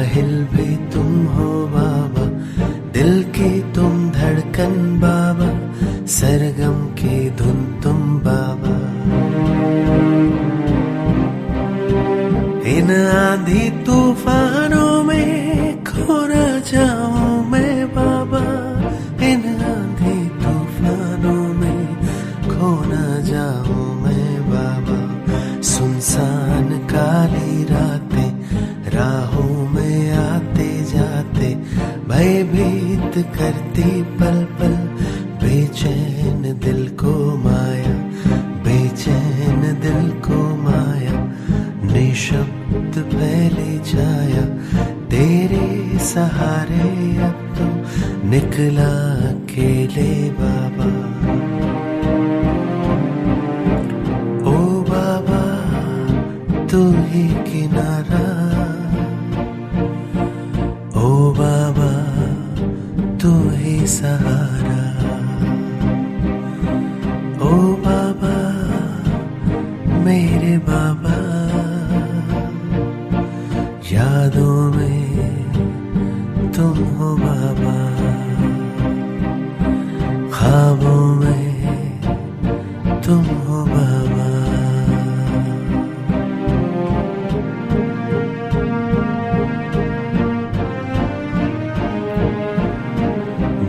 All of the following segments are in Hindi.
साहिल भी तुम हो बाबा, दिल की तुम धड़कन बाबा, सरगम की धुन तुम बाबा। इन आंधी तूफानों में खो न जाऊं मैं बाबा, इन आंधी तूफानों में खो न जाऊं मैं बाबा। सुनसान काली रातें राहों में आते जाते, भयभीत करती पल पल, बेचैन दिल को माया, बेचैन दिल को माया। निशब्द फैली छाया, तेरे सहारे अब तो निकला अकेले बाबा। ओ बाबा तू ही किनारा, ओ बाबा तू ही सहारा। ओ बाबा मेरे बाबा, यादों में तुम हो बाबा, ख्वाबों में तुम हो बाबा।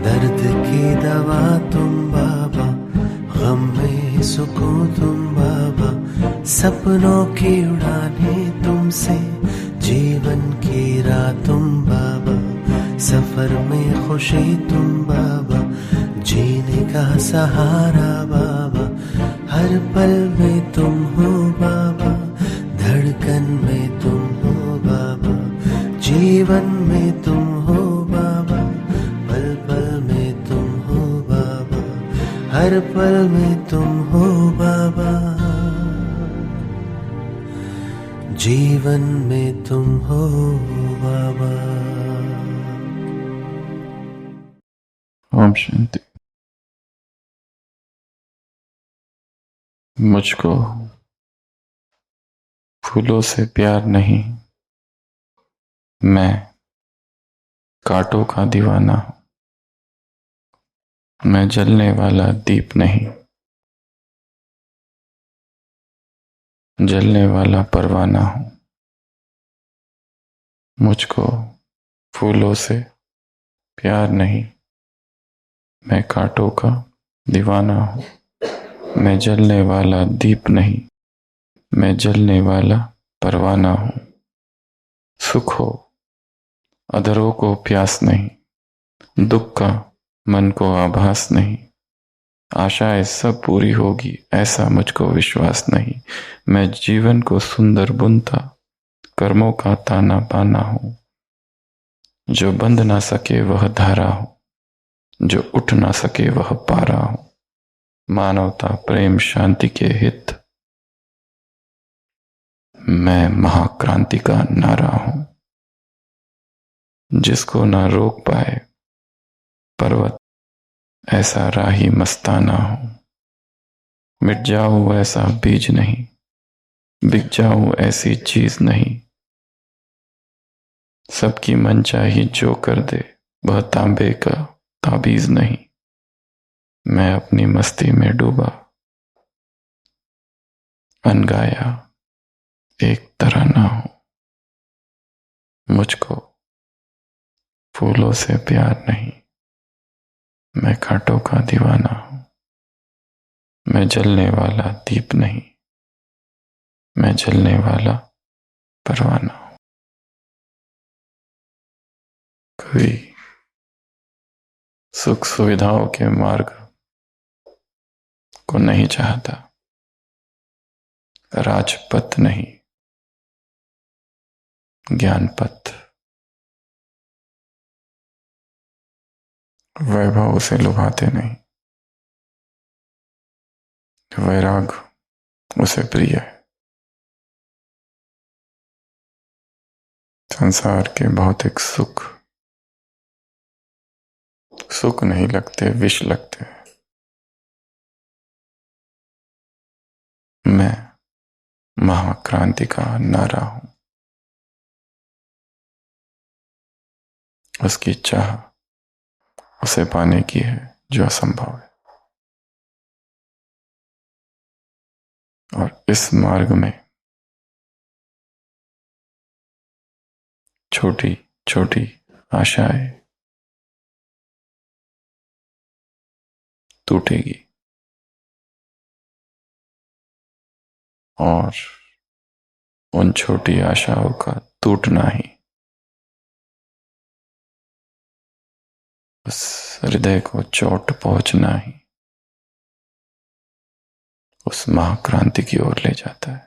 दर्द की दवा तुम बाबा, गम में सुकून तुम बाबा, सपनों की उड़ाने तुमसे, जीवन की राह तुम बाबा, सफर में खुशी तुम बाबा, जीने का सहारा बाबा। हर पल में तुम हो बाबा, धड़कन में तुम हो बाबा, जीवन में तुम हो बाबा, पल पल में तुम हो बाबा, हर पल में तुम हो बाबा, जीवन में तुम हो बाबा। ओम शांति। मुझको फूलों से प्यार नहीं, मैं कांटों का दीवाना हूँ। मैं जलने वाला दीप नहीं, जलने वाला परवाना हूँ। मुझको फूलों से प्यार नहीं, मैं कांटों का दीवाना हूँ। मैं जलने वाला दीप नहीं, मैं जलने वाला परवाना हूँ। सुख हो अधरों को प्यास नहीं, दुख का मन को आभास नहीं। आशाएं सब पूरी होगी ऐसा मुझको विश्वास नहीं। मैं जीवन को सुंदर बुनता कर्मों का ताना बाना हूँ। जो बंध ना सके वह धारा हो, जो उठ ना सके वह पारा हो। मानवता प्रेम शांति के हित मैं महाक्रांति का नारा हूँ। जिसको ना रोक पाए पर्वत ऐसा राही मस्ताना हूँ। मिट जाऊं ऐसा बीज नहीं, बिक जाऊं ऐसी चीज नहीं। सबकी मनचाही जो कर दे वह तांबे का ताबीज नहीं। मैं अपनी मस्ती में डूबा अनगाया एक तराना हूं। मुझको फूलों से प्यार नहीं, मैं कांटों का दीवाना हूं। मैं जलने वाला दीप नहीं, मैं जलने वाला परवाना हूं। कोई सुख सुविधाओं के मार्ग को नहीं चाहता, राजपथ नहीं ज्ञानपथ। वैभव उसे लुभाते नहीं, वैराग उसे प्रिय है। संसार के भौतिक सुख सुख नहीं लगते, विष लगते हैं। मैं महाक्रांति का नारा हूं। उसकी चाह उसे पाने की है जो असंभव है। और इस मार्ग में छोटी छोटी आशाएं टूटेगी और उन छोटी आशाओं का टूटना ही उस हृदय को चोट पहुंचना ही उस महाक्रांति की ओर ले जाता है।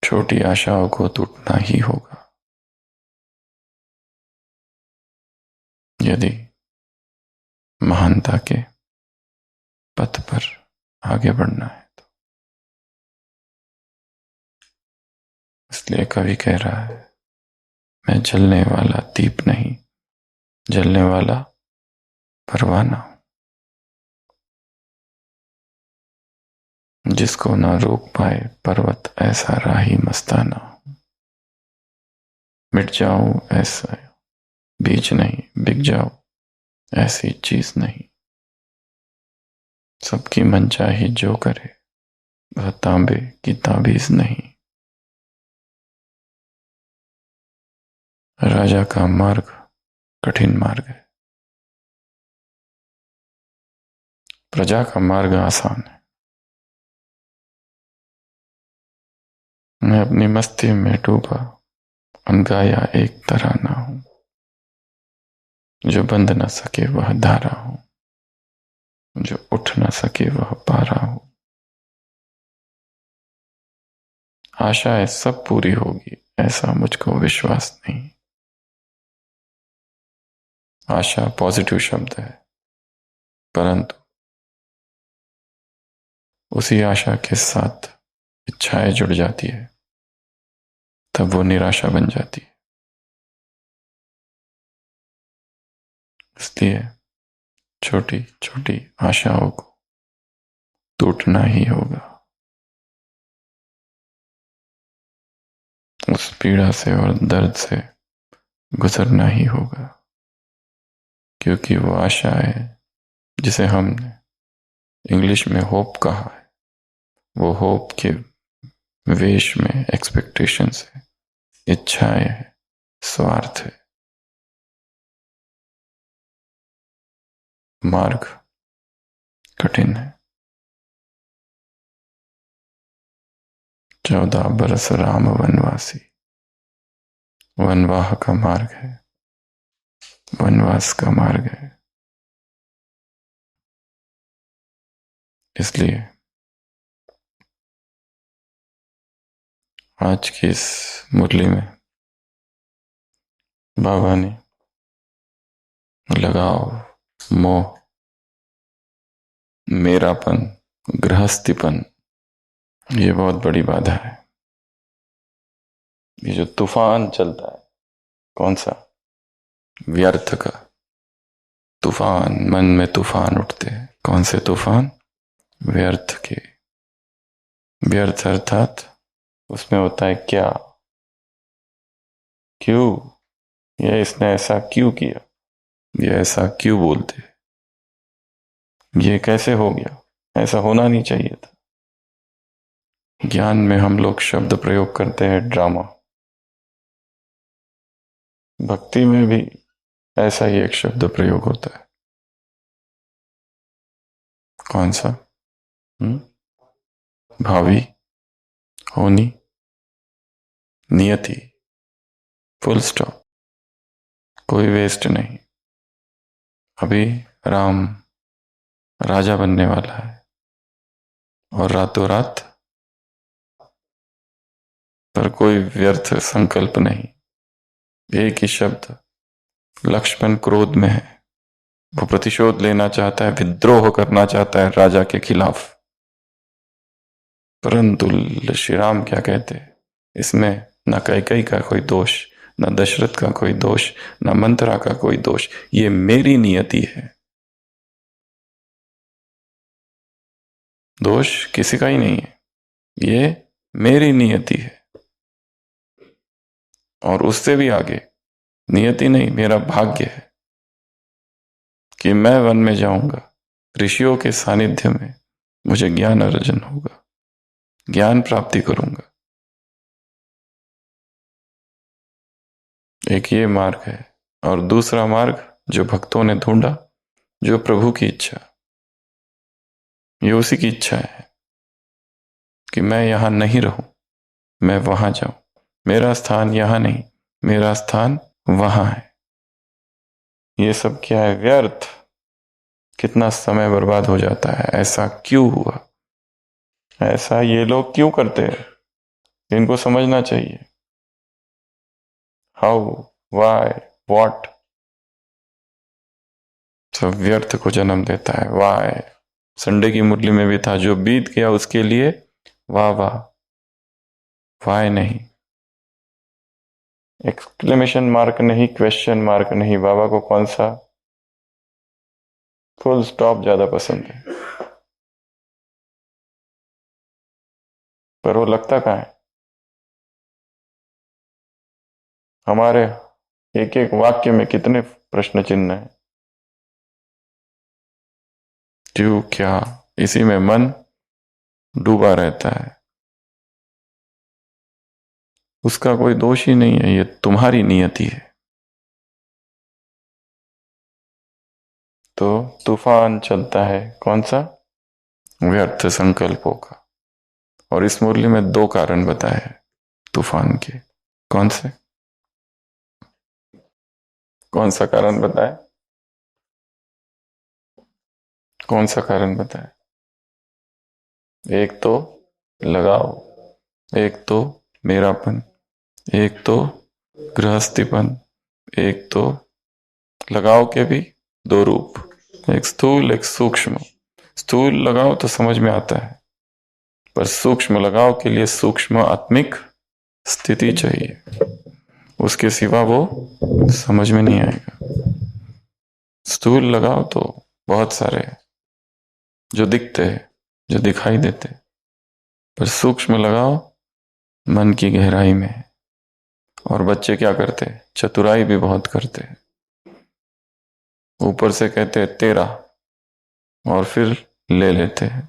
छोटी आशाओं को टूटना ही होगा यदि महानता के पथ पर आगे बढ़ना है तो। इसलिए कवि कह रहा है, मैं जलने वाला दीप नहीं, जलने वाला परवाना हूं, जिसको ना रोक पाए पर्वत ऐसा राही मस्ताना हूं। मिट जाऊं ऐसा बीज नहीं, बिक जाऊं ऐसी चीज नहीं। सबकी मनचाही जो करे वह तांबे की ताबीज नहीं। राजा का मार्ग कठिन मार्ग है, प्रजा का मार्ग आसान है। मैं अपनी मस्ती में डूबा अनगाया एक तराना हूं, जो बंद न सके वह धारा हूं, जो उठ न सके वह पारा हूं। आशाएं सब पूरी होगी ऐसा मुझको विश्वास नहीं। आशा पॉजिटिव शब्द है, परंतु उसी आशा के साथ इच्छाएं जुड़ जाती है, तब वो निराशा बन जाती है। इसलिए छोटी छोटी आशाओं को टूटना ही होगा, उस पीड़ा से और दर्द से गुजरना ही होगा, क्योंकि वो आशा है जिसे हमने इंग्लिश में होप कहा है। वो होप के वेश में एक्सपेक्टेशंस है, इच्छाएं है, स्वार्थ है। मार्ग कठिन है। 14 बरस राम वनवासी, वनवाह का मार्ग है, वनवास का मार्ग है। इसलिए आज की इस मुरली में बाबा ने लगाव, मोह, मेरापन, गृहस्थीपन, ये बहुत बड़ी बाधा है। ये जो तूफान चलता है, कौन सा? व्यर्थ का तूफान। मन में तूफान उठते हैं। कौन से तूफान? व्यर्थ के। व्यर्थ अर्थात उसमें होता है क्या, क्यों, ये इसने ऐसा क्यों किया, ये ऐसा क्यों बोलते, ये कैसे हो गया, ऐसा होना नहीं चाहिए था। ज्ञान में हम लोग शब्द प्रयोग करते हैं ड्रामा। भक्ति में भी ऐसा ही एक शब्द प्रयोग होता है। कौन सा? भावी, होनी, नियति, फुल स्टॉप, कोई वेस्ट नहीं। अभी राम राजा बनने वाला है और रातों रात, पर कोई व्यर्थ संकल्प नहीं। एक ही शब्द, लक्ष्मण क्रोध में है, वो प्रतिशोध लेना चाहता है, विद्रोह करना चाहता है राजा के खिलाफ। परंतु श्री राम क्या कहते हैं, इसमें न कैकेयी का कोई दोष, न दशरथ का कोई दोष, न मंथरा का कोई दोष, ये मेरी नियति है। दोष किसी का ही नहीं है, ये मेरी नियति है। और उससे भी आगे नियति नहीं, मेरा भाग्य है कि मैं वन में जाऊंगा, ऋषियों के सानिध्य में मुझे ज्ञान अर्जन होगा, ज्ञान प्राप्ति करूंगा। एक ये मार्ग है। और दूसरा मार्ग जो भक्तों ने ढूंढा, जो प्रभु की इच्छा, ये उसी की इच्छा है कि मैं यहां नहीं रहूं, मैं वहां जाऊं। मेरा स्थान यहां नहीं, मेरा स्थान वहां है। ये सब क्या है? व्यर्थ। कितना समय बर्बाद हो जाता है। ऐसा क्यों हुआ? ऐसा ये लोग क्यों करते हैं? इनको समझना चाहिए। हाउ, वाई, वॉट, सब व्यर्थ को जन्म देता है। वाई, संडे की मुरली में भी था, जो बीत गया उसके लिए वाह वाह, वाई नहीं, एक्सक्लेमेशन मार्क नहीं, क्वेश्चन मार्क नहीं। बाबा को कौन सा? फुल स्टॉप ज्यादा पसंद है। पर वो लगता कहाँ है? हमारे एक एक वाक्य में कितने प्रश्न चिन्ह हैं। क्यों, क्या? इसी में मन डूबा रहता है। उसका कोई दोष ही नहीं है, ये तुम्हारी नियति है। तो तूफान चलता है कौन सा? व्यर्थ संकल्पों का। और इस मुरली में दो कारण बताए हैं तूफान के। कौन से? कौन सा कारण बताए? कौन सा कारण बताए? एक तो लगाओ, एक तो मेरापन, एक तो गृहस्थीपन, एक तो लगाव के भी दो रूप, एक स्थूल एक सूक्ष्म। स्थूल लगाव तो समझ में आता है, पर सूक्ष्म लगाव के लिए सूक्ष्म आत्मिक स्थिति चाहिए। उसके सिवा वो समझ में नहीं आएगा। स्थूल लगाव तो बहुत सारे हैं जो दिखते हैं, जो दिखाई देते हैं, पर सूक्ष्म लगाव मन की गहराई में है। और बच्चे क्या करते हैं? चतुराई भी बहुत करते हैं। ऊपर से कहते हैं तेरा, और फिर ले लेते हैं।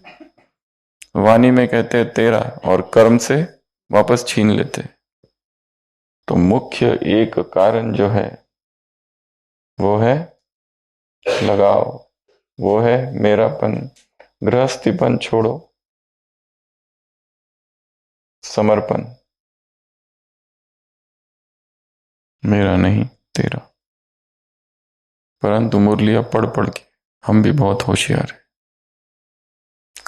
वाणी में कहते हैं तेरा, और कर्म से वापस छीन लेते हैं। तो मुख्य एक कारण जो है वो है लगाव, वो है मेरापन। गृहस्थीपन छोड़ो, समर्पण। मेरा नहीं, तेरा। परंतु मुरलिया पढ़ पढ़ के हम भी बहुत होशियार हैं।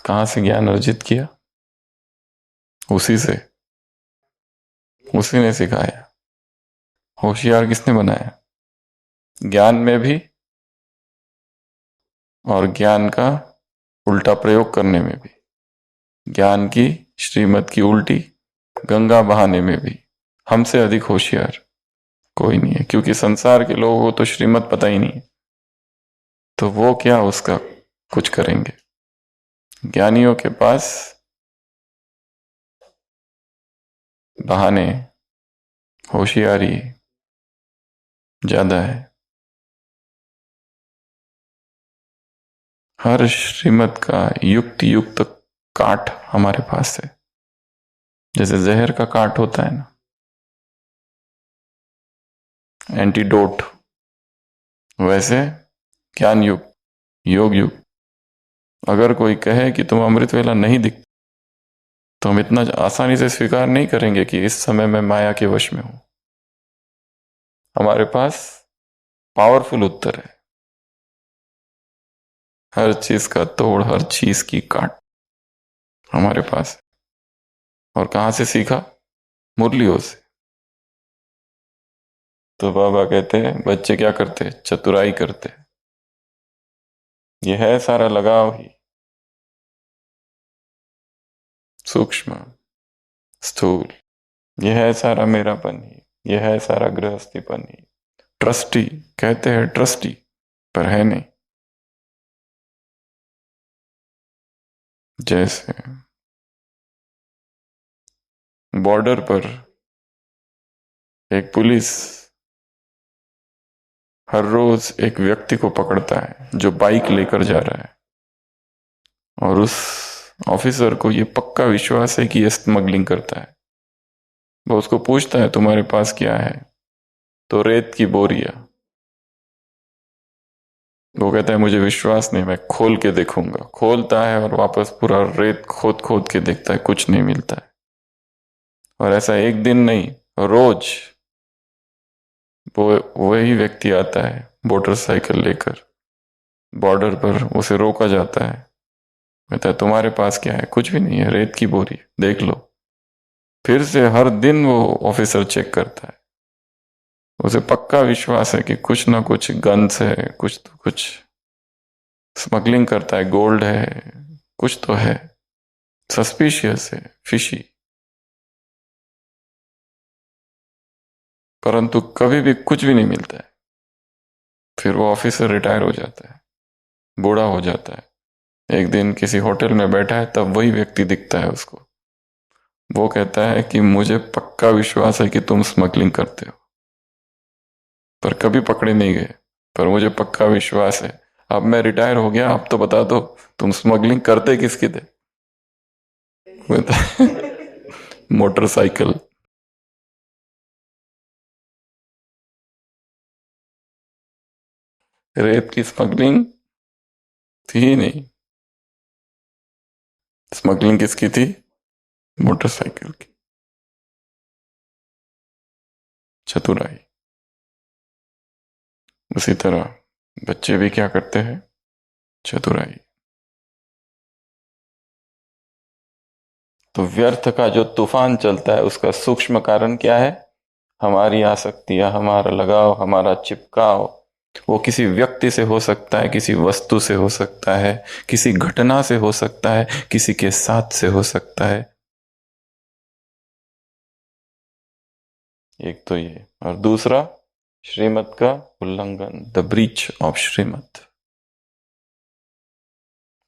कहां से ज्ञान अर्जित किया? उसी से, उसी ने सिखाया। होशियार किसने बनाया? ज्ञान में भी, और ज्ञान का उल्टा प्रयोग करने में भी। ज्ञान की श्रीमत की उल्टी गंगा बहाने में भी हमसे अधिक होशियार कोई नहीं है। क्योंकि संसार के लोगों को तो श्रीमत पता ही नहीं है, तो वो क्या उसका कुछ करेंगे। ज्ञानियों के पास बहाने, होशियारी ज्यादा है। हर श्रीमत का युक्त युक्त काट हमारे पास है। जैसे जहर का काट होता है ना, एंटीडोट, वैसे ज्ञान युग, योग युग। अगर कोई कहे कि तुम अमृत वेला नहीं दिख, तो हम इतना आसानी से स्वीकार नहीं करेंगे कि इस समय मैं माया के वश में हूं। हमारे पास पावरफुल उत्तर है। हर चीज का तोड़, हर चीज की काट हमारे पास है। और कहां से सीखा? मुरलियों से। तो बाबा कहते हैं बच्चे क्या करते? चतुराई करते। यह है सारा लगाव ही, सूक्ष्म स्थूल। यह है सारा मेरापन ही, यह है सारा गृहस्थीपन ही। ट्रस्टी कहते हैं, ट्रस्टी, पर है नहीं। जैसे बॉर्डर पर एक पुलिस हर रोज एक व्यक्ति को पकड़ता है जो बाइक लेकर जा रहा है, और उस ऑफिसर को ये पक्का विश्वास है कि ये स्मगलिंग करता है। वो उसको पूछता है तुम्हारे पास क्या है, तो रेत की बोरियां। वो कहता है मुझे विश्वास नहीं, मैं खोल के देखूंगा। खोलता है और वापस पूरा रेत खोद खोद के देखता है, कुछ नहीं मिलता है। और ऐसा एक दिन नहीं, रोज वो वही व्यक्ति आता है मोटरसाइकिल लेकर, बॉर्डर पर उसे रोका जाता है, कहता है तुम्हारे पास क्या है, कुछ भी नहीं है, रेत की बोरी, देख लो। फिर से हर दिन वो ऑफिसर चेक करता है, उसे पक्का विश्वास है कि कुछ ना कुछ गन्स है, कुछ तो कुछ स्मगलिंग करता है, गोल्ड है, कुछ तो है, सस्पिशियस है, फिशी। परंतु कभी भी कुछ भी नहीं मिलता है। फिर वो ऑफिसर रिटायर हो जाता है, बूढ़ा हो जाता है। एक दिन किसी होटल में बैठा है, तब वही व्यक्ति दिखता है उसको। वो कहता है कि मुझे पक्का विश्वास है कि तुम स्मगलिंग करते हो, पर कभी पकड़े नहीं गए, पर मुझे पक्का विश्वास है। अब मैं रिटायर हो गया, अब तो बता दो तुम स्मगलिंग करते किसकी थे। मोटरसाइकिल। रेत की स्मगलिंग थी ही नहीं, स्मगलिंग किसकी थी, मोटरसाइकिल की। चतुराई। उसी तरह बच्चे भी क्या करते हैं, चतुराई। तो व्यर्थ का जो तूफान चलता है उसका सूक्ष्म कारण क्या है, हमारी आसक्तियां, हमारा लगाव, हमारा चिपकाव। वो किसी व्यक्ति से हो सकता है, किसी वस्तु से हो सकता है, किसी घटना से हो सकता है, किसी के साथ से हो सकता है। एक तो ये, और दूसरा श्रीमत का उल्लंघन, द ब्रीच ऑफ श्रीमत।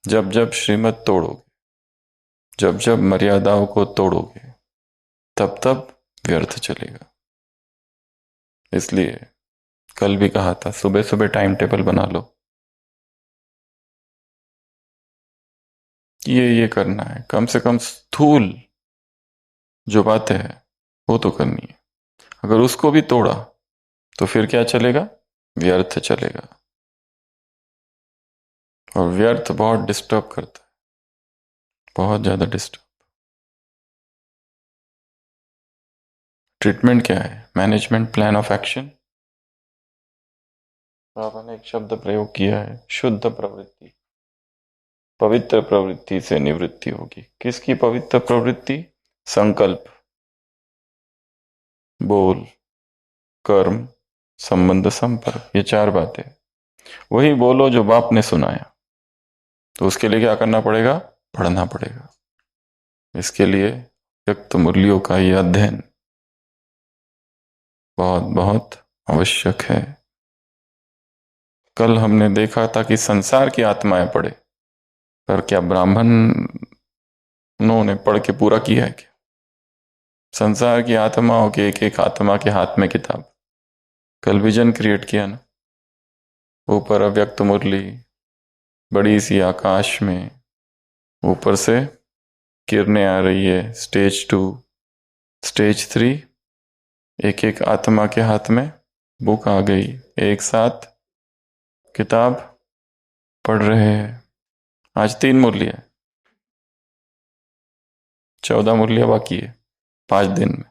जब जब श्रीमत तोड़ोगे, जब जब मर्यादाओं को तोड़ोगे, तब तब व्यर्थ चलेगा। इसलिए कल भी कहा था, सुबह सुबह टाइम टेबल बना लो, ये करना है। कम से कम स्थूल जो बातें हैं वो तो करनी है। अगर उसको भी तोड़ा तो फिर क्या चलेगा, व्यर्थ चलेगा। और व्यर्थ बहुत डिस्टर्ब करता है, बहुत ज्यादा डिस्टर्ब। ट्रीटमेंट क्या है, मैनेजमेंट प्लान ऑफ एक्शन। बाबा ने एक शब्द प्रयोग किया है, शुद्ध प्रवृत्ति। पवित्र प्रवृत्ति से निवृत्ति होगी। किसकी पवित्र प्रवृत्ति, संकल्प, बोल, कर्म, संबंध, संपर्क, ये चार बातें। वही बोलो जो बाप ने सुनाया। तो उसके लिए क्या करना पड़ेगा, पढ़ना पड़ेगा। इसके लिए व्यक्त मूल्यों का यह अध्ययन बहुत बहुत आवश्यक है। कल हमने देखा था कि संसार की आत्माएं पढ़े, पर क्या ब्राह्मणों ने पढ़ के पूरा किया है क्या। संसार की आत्माओं के एक एक आत्मा के हाथ में किताब। कल विजन क्रिएट किया ना, ऊपर अव्यक्त मुरली, बड़ी सी आकाश में, ऊपर से किरणें आ रही है। स्टेज 2, स्टेज 3, एक एक आत्मा के हाथ में बुक आ गई, एक साथ किताब पढ़ रहे हैं। आज 3 मुरली है, 14 मुरलियां बाकी है 5 दिन में।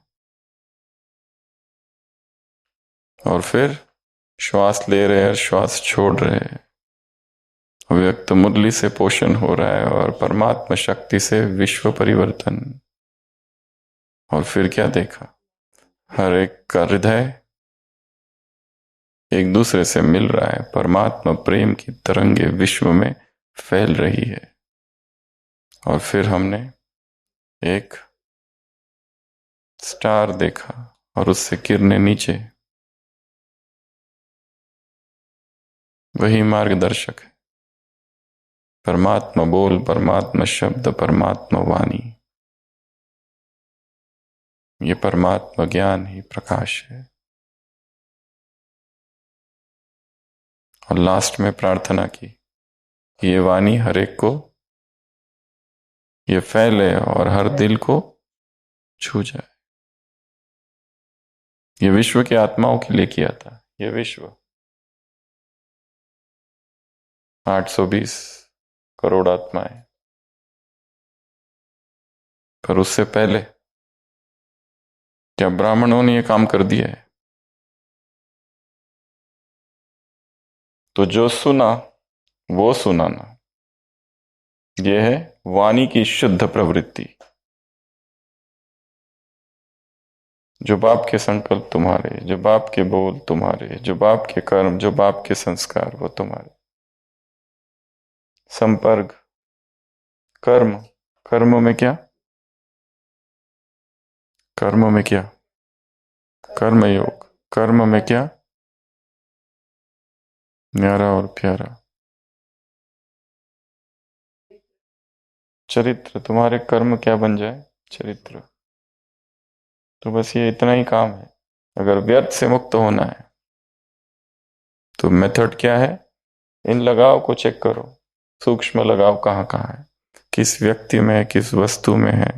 और फिर श्वास ले रहे हैं, श्वास छोड़ रहे हैं। व्यक्त मुरली से पोषण हो रहा है और परमात्मा शक्ति से विश्व परिवर्तन। और फिर क्या देखा, हर एक का हृदय एक दूसरे से मिल रहा है, परमात्मा प्रेम की तरंगे विश्व में फैल रही है। और फिर हमने एक स्टार देखा और उससे किरणें नीचे। वही मार्गदर्शक है, परमात्मा बोल, परमात्मा शब्द, परमात्मा वाणी। ये परमात्मा ज्ञान ही प्रकाश है। और लास्ट में प्रार्थना की कि ये वाणी हर एक को ये फैले और हर दिल को छू जाए। ये विश्व की आत्माओं के लिए किया था। ये विश्व 820 करोड़ आत्माएं, पर उससे पहले क्या ब्राह्मणों ने ये काम कर दिया है? तो जो सुना वो सुनाना, यह है वाणी की शुद्ध प्रवृत्ति। जो बाप के संकल्प तुम्हारे, जो बाप के बोल तुम्हारे, जो बाप के कर्म, जो बाप के संस्कार, वो तुम्हारे। संपर्क कर्म, कर्म में क्या? कर्म में क्या? कर्म योग। कर्म में क्या? न्यारा और प्यारा चरित्र। तुम्हारे कर्म क्या बन जाए? चरित्र। तो बस ये इतना ही काम है। अगर व्यर्थ से मुक्त होना है तो मेथड क्या है? इन लगाव को चेक करो। सूक्ष्म लगाव कहाँ कहाँ है, किस व्यक्ति में है, किस वस्तु में है,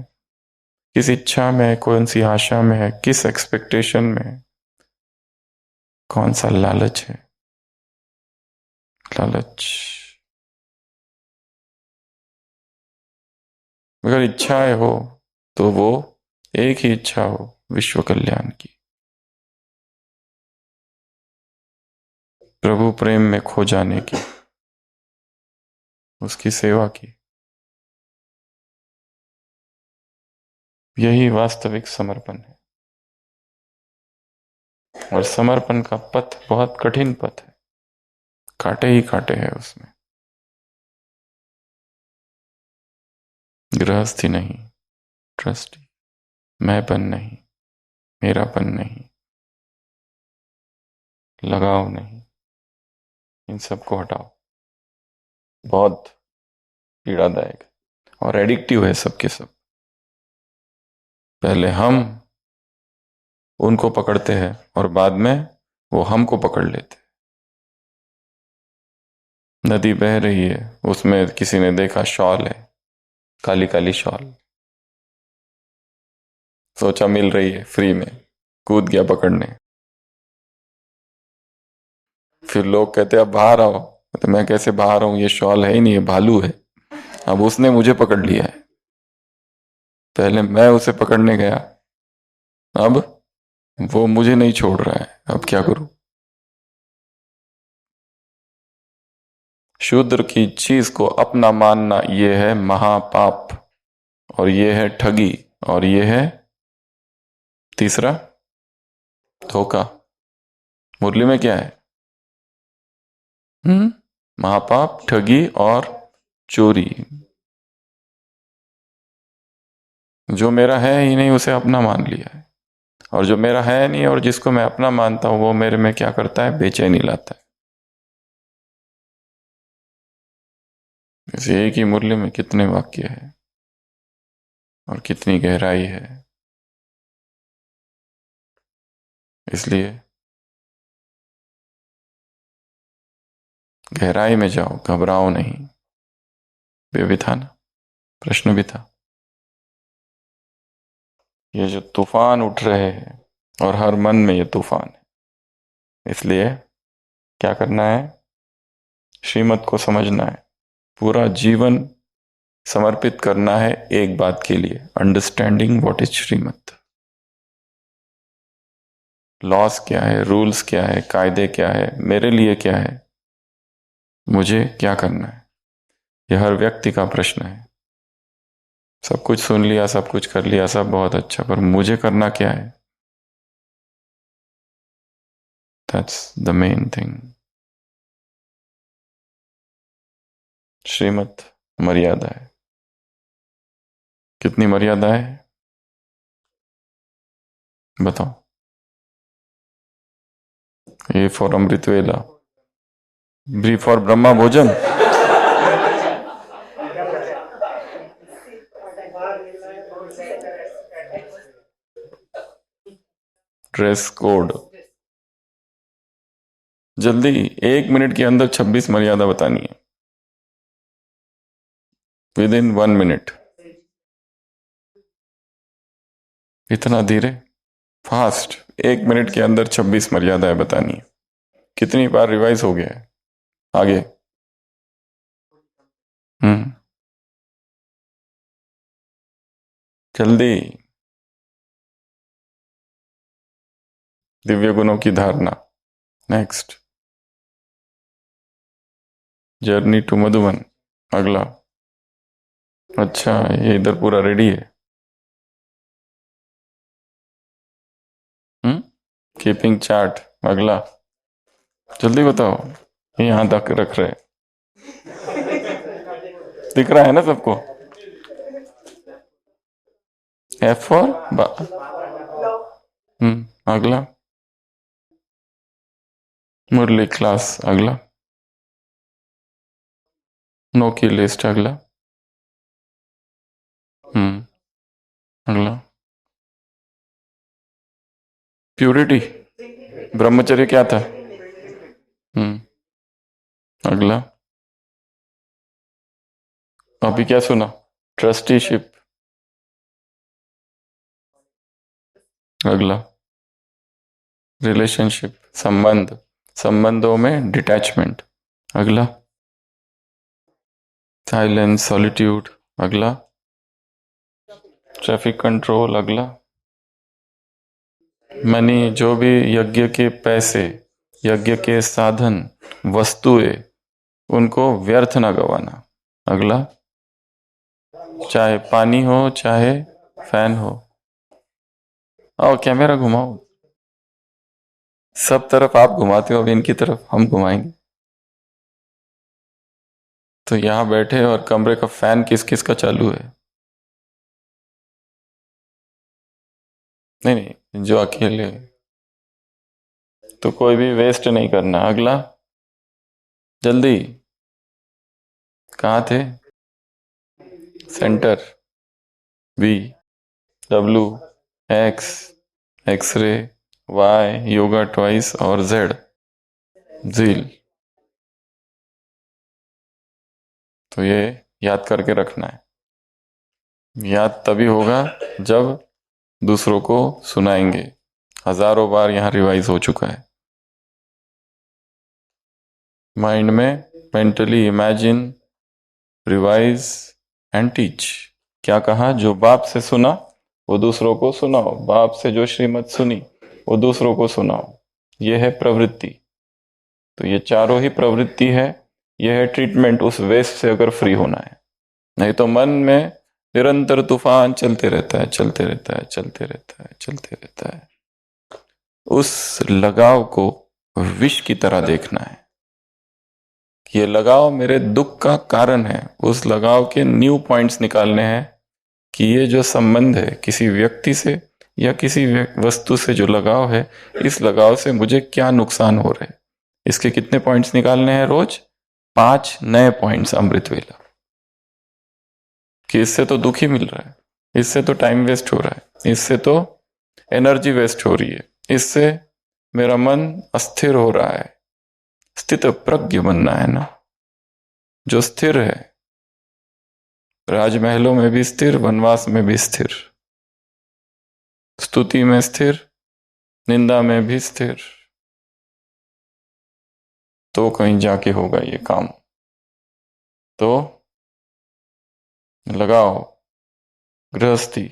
किस इच्छा में है, कौन सी आशा में है, किस एक्सपेक्टेशन में है, कौन सा लालच है। लालच। अगर इच्छाएं हो तो वो एक ही इच्छा हो, विश्व कल्याण की, प्रभु प्रेम में खो जाने की, उसकी सेवा की। यही वास्तविक समर्पण है। और समर्पण का पथ बहुत कठिन पथ है, कांटे ही कांटे हैं उसमें। गृहस्थी नहीं, ट्रस्टी, मैंपन नहीं, मेरापन नहीं, लगाव नहीं, इन सबको हटाओ। बहुत पीड़ादायक और एडिक्टिव है सबके सब। पहले हम उनको पकड़ते हैं और बाद में वो हमको पकड़ लेते हैं। नदी बह रही है, उसमें किसी ने देखा शॉल है, काली काली शॉल, सोचा मिल रही है फ्री में, कूद गया पकड़ने। फिर लोग कहते अब बाहर आओ, तो मैं कैसे बाहर आऊं, ये शॉल है ही नहीं, ये भालू है। अब उसने मुझे पकड़ लिया है, पहले मैं उसे पकड़ने गया, अब वो मुझे नहीं छोड़ रहा है, अब क्या करूं। शूद्र की चीज को अपना मानना ये है महापाप, और ये है ठगी, और ये है तीसरा धोखा। मुरली में क्या है? महापाप, ठगी और चोरी। जो मेरा है ही नहीं उसे अपना मान लिया है, और जो मेरा है नहीं और जिसको मैं अपना मानता हूं वो मेरे में क्या करता है? बेचैनी लाता है। इसे एक ही मुरली में कितने वाक्य है और कितनी गहराई है। इसलिए गहराई में जाओ, घबराओ नहीं। वे भी था ना, प्रश्न भी था। ये जो तूफान उठ रहे हैं और हर मन में ये तूफान है, इसलिए क्या करना है? श्रीमत को समझना है, पूरा जीवन समर्पित करना है एक बात के लिए, understanding what is Shrimad. Loss क्या है, रूल्स क्या है, कायदे क्या है, मेरे लिए क्या है, मुझे क्या करना है, यह हर व्यक्ति का प्रश्न है। सब कुछ सुन लिया, सब कुछ कर लिया, सब बहुत अच्छा, पर मुझे करना क्या है? That's the main thing. श्रीमत मर्यादा है। कितनी मर्यादा है बताओ? ए फॉर अमृत वेला, बी फॉर ब्रह्मा भोजन। Dress code. जल्दी, 1 मिनट के अंदर 26 मर्यादा बतानी है। With in 1 minute. इतना धीरे? फास्ट। 1 मिनट के अंदर 26 मर्यादाएं बतानी है। कितनी बार रिवाइज हो गया है? आगे। जल्दी। दिव्य गुणों की धारणा। नेक्स्ट। Journey to Madhuban. अगला। अच्छा, ये इधर पूरा रेडी है। Keeping chart. अगला। जल्दी बताओ। ये यहां तक रख रहे। दिख रहा है ना सबको? एफ फॉर अगला। मुरली क्लास। अगला। नो की लिस्ट। अगला। अगला। प्यूरिटी। ब्रह्मचर्य क्या था? अगला। अभी क्या सुना? ट्रस्टीशिप। अगला। रिलेशनशिप। संबंध। संबंधों में डिटैचमेंट। अगला। Silence, solitude. अगला। Traffic control. अगला। मनी, जो भी यज्ञ के पैसे, यज्ञ के साधन, वस्तुएं, उनको व्यर्थ ना गवाना। अगला। चाहे पानी हो चाहे फैन हो। आओ कैमरा घुमाओ। सब तरफ आप घुमाते हो, अब इनकी तरफ हम घुमाएंगे। तो यहां बैठे और कमरे का फैन किस किस का चालू है? नहीं नहीं, जो अकेले। तो कोई भी वेस्ट नहीं करना। अगला। जल्दी। कहाँ थे? Centre. B. W. X. Xray. Y. Yoga twice. और जेड। जील। तो ये याद करके रखना है। याद तभी होगा जब दूसरों को सुनाएंगे। हजारों बार यहां रिवाइज हो चुका है। माइंड में mentally imagine, revise and teach. क्या कहा? जो बाप से सुना वो दूसरों को सुनाओ। बाप से जो श्रीमत सुनी वो दूसरों को सुनाओ। यह है प्रवृत्ति। तो ये चारों ही प्रवृत्ति है। यह है ट्रीटमेंट उस वेस्ट से अगर फ्री होना है। नहीं तो मन में निरंतर तूफान चलते रहता है, चलते रहता है, चलते रहता है, चलते रहता है। उस लगाव को विष की तरह देखना है। ये लगाव मेरे दुख का कारण है। उस लगाव के न्यू पॉइंट्स निकालने हैं कि ये जो संबंध है किसी व्यक्ति से या किसी वस्तु से जो लगाव है, इस लगाव से मुझे क्या नुकसान हो रहा है। इसके कितने पॉइंट्स निकालने हैं रोज? 5 नए पॉइंट्स अमृत वेला। कि इससे तो दुख ही मिल रहा है, इससे तो टाइम वेस्ट हो रहा है, इससे तो एनर्जी वेस्ट हो रही है, इससे मेरा मन अस्थिर हो रहा है। स्थित प्रज्ञ बनना है ना, जो स्थिर है। राजमहलों में भी स्थिर, वनवास में भी स्थिर, स्तुति में स्थिर, निंदा में भी स्थिर। तो कहीं जाके होगा ये काम। तो लगाओ गृहस्थी।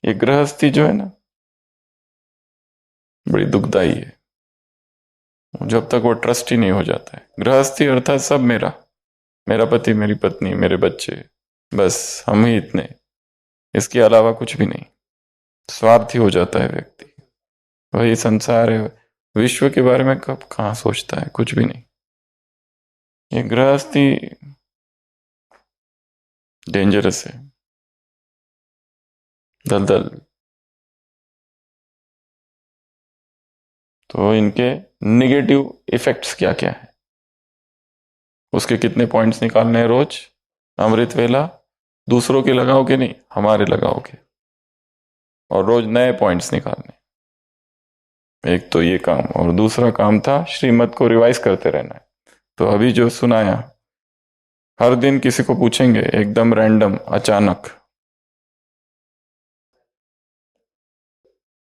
ये गृहस्थी जो है ना, बड़ी दुखदाई है जब तक वो ट्रस्ट ही नहीं हो जाता है। गृहस्थी अर्थात सब मेरा, मेरा पति, मेरी पत्नी, मेरे बच्चे, बस हम ही इतने, इसके अलावा कुछ भी नहीं। स्वार्थी हो जाता है व्यक्ति। वही संसार है, विश्व के बारे में कब कहाँ सोचता है, कुछ भी नहीं। ये गृहस्थी डेंजरस है, दलदल। तो इनके नेगेटिव इफेक्ट्स क्या क्या है, उसके कितने पॉइंट्स निकालने हैं रोज? अमृत वेला। दूसरों के लगाओ के नहीं, हमारे लगाओ के। और रोज नए पॉइंट्स निकालने। एक तो ये काम, और दूसरा काम था श्रीमत को रिवाइज करते रहना है। तो अभी जो सुनाया, हर दिन किसी को पूछेंगे एकदम रैंडम, अचानक,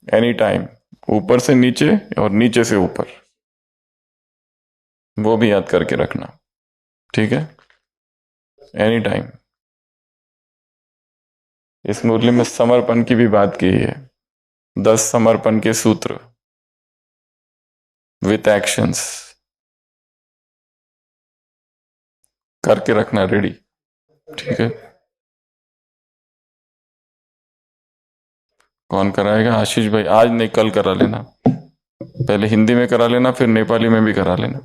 एनी टाइम, ऊपर से नीचे और नीचे से ऊपर, वो भी याद करके रखना, ठीक है? Any time. इस मुरली में समर्पण की भी बात की है, 10 समर्पण के सूत्र विथ एक्शंस, करके रखना रेडी, ठीक है? कौन कराएगा? आशीष भाई। आज नहीं, कल करा लेना, पहले हिंदी में करा लेना, फिर नेपाली में भी करा लेना।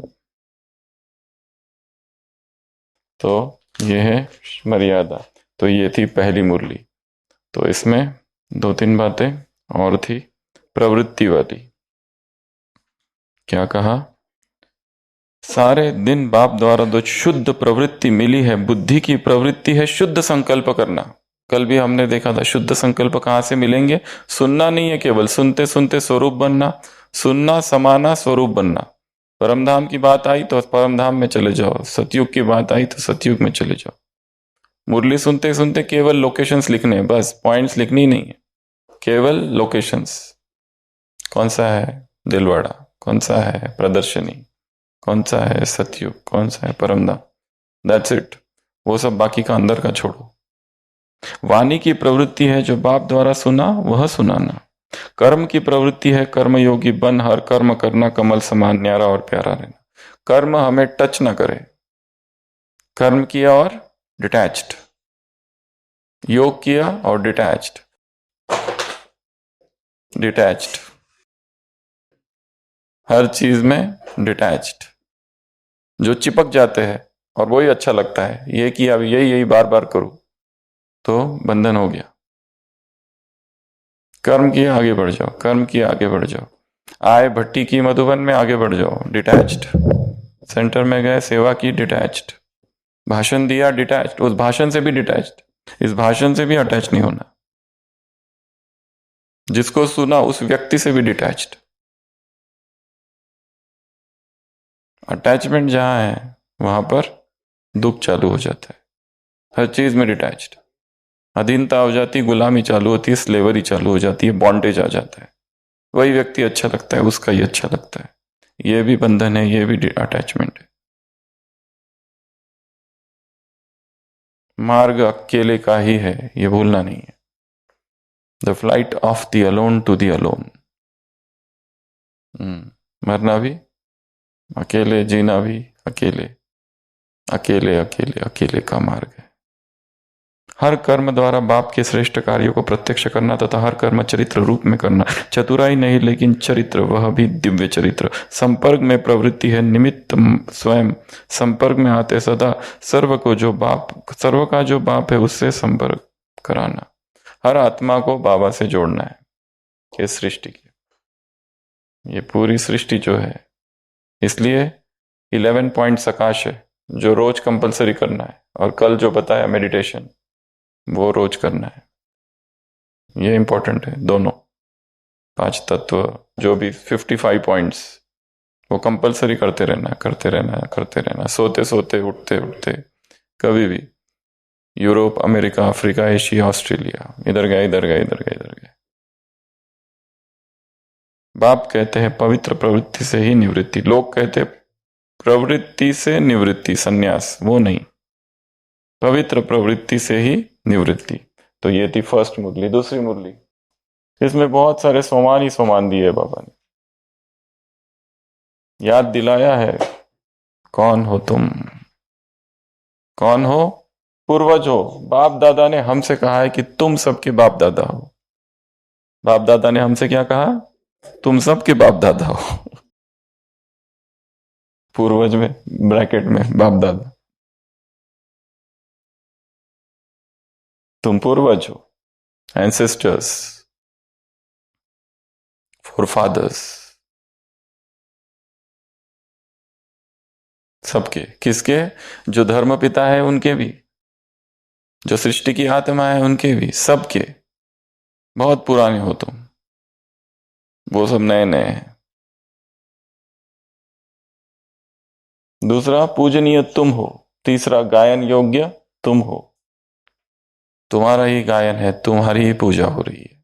तो ये है मर्यादा। तो ये थी पहली मुरली। तो इसमें 2-3 बातें और थी। प्रवृत्ति वाली, क्या कहा? सारे दिन बाप द्वारा जो शुद्ध प्रवृत्ति मिली है, बुद्धि की प्रवृत्ति है शुद्ध संकल्प करना। कल भी हमने देखा था, शुद्ध संकल्प कहाँ से मिलेंगे? सुनना नहीं है केवल, सुनते सुनते स्वरूप बनना, सुनना, समाना, स्वरूप बनना। परमधाम की बात आई तो परमधाम में चले जाओ, सतयुग की बात आई तो सतयुग में चले जाओ। मुरली सुनते सुनते केवल लोकेशंस लिखने, बस पॉइंट्स लिखनी नहीं है, केवल लोकेशंस। कौन सा है दिलवाड़ा, कौन सा है प्रदर्शनी, कौन सा है सतयुग, कौन सा है परमधाम, दैट्स इट। वो सब बाकी का अंदर का छोड़ो। वाणी की प्रवृत्ति है जो बाप द्वारा सुना वह सुनाना। कर्म की प्रवृत्ति है कर्मयोगी बन हर कर्म करना, कमल समान न्यारा और प्यारा रहना। कर्म हमें टच ना करे, कर्म किया और डिटैच्ड, योग किया और डिटैच्ड, डिटैच्ड, हर चीज में डिटैच्ड। जो चिपक जाते हैं और वही अच्छा लगता है, ये किया अभी यही यही बार बार करूं, तो बंधन हो गया। कर्म किया आगे बढ़ जाओ, कर्म किया आगे बढ़ जाओ। आए भट्टी की मधुबन में, आगे बढ़ जाओ, डिटैच्ड। सेंटर में गए, सेवा की, डिटैच्ड। भाषण दिया, डिटैच्ड, उस भाषण से भी डिटैच्ड, इस भाषण से भी अटैच नहीं होना। जिसको सुना उस व्यक्ति से भी डिटैच्ड। अटैचमेंट जहां है वहां पर दुख चालू हो जाता है। हर चीज में डिटैच्ड, अधीनता हो जाती, गुलामी चालू होती है, स्लेवरी चालू हो जाती है, बॉन्डेज आ जाता है। वही व्यक्ति अच्छा लगता है, उसका ही अच्छा लगता है। ये भी बंधन है, ये भी अटैचमेंट है। मार्ग अकेले का ही है, ये भूलना नहीं है। The flight of the alone to the alone. मरना भी अकेले, जीना भी अकेले, अकेले अकेले अकेले का मार्ग है। हर कर्म द्वारा बाप के श्रेष्ठ कार्यों को प्रत्यक्ष करना तथा हर कर्म चरित्र रूप में करना। चतुराई नहीं लेकिन चरित्र, वह भी दिव्य चरित्र। संपर्क में प्रवृत्ति है निमित्त स्वयं, संपर्क में आते सदा सर्व का जो बाप है उससे संपर्क कराना। हर आत्मा को बाबा से जोड़ना है। इस सृष्टि की, ये पूरी सृष्टि जो है, इसलिए 11 पॉइंट सकाश है जो रोज कंपलसरी करना है। और कल जो बताया मेडिटेशन, वो रोज करना है। ये इंपॉर्टेंट है दोनों। 5 तत्व जो भी 55 पॉइंट्स, वो कंपलसरी करते रहना, करते रहना, करते रहना, सोते सोते, उठते उठते, कभी भी। Europe, America, Africa, Asia, Australia, इधर गए, इधर गए, इधर गए, इधर गए। बाप कहते हैं पवित्र प्रवृत्ति से ही निवृत्ति। लोग कहते हैं प्रवृत्ति से निवृत्ति, संन्यास, वो नहीं, पवित्र प्रवृत्ति से ही निवृत्ति। तो ये थी फर्स्ट मुरली। दूसरी मुरली, इसमें बहुत सारे सोमान ही सोमान दिए बाबा ने, याद दिलाया है। कौन हो तुम, कौन हो? पूर्वज हो। बाप दादा ने हमसे कहा है कि तुम सबके बाप दादा हो। बाप दादा ने हमसे क्या कहा? तुम सबके बाप दादा हो। पूर्वज में ब्रैकेट में बाप दादा, तुम पूर्वज हो, एंसेस्टर्स, फोरफादर्स, सबके। किसके? जो धर्म पिता है उनके भी, जो सृष्टि की आत्मा है उनके भी, सबके। बहुत पुराने हो तुम, वो सब नए नए हैं। दूसरा पूजनीय तुम हो, तीसरा गायन योग्य तुम हो। तुम्हारा ही गायन है, तुम्हारी ही पूजा हो रही है।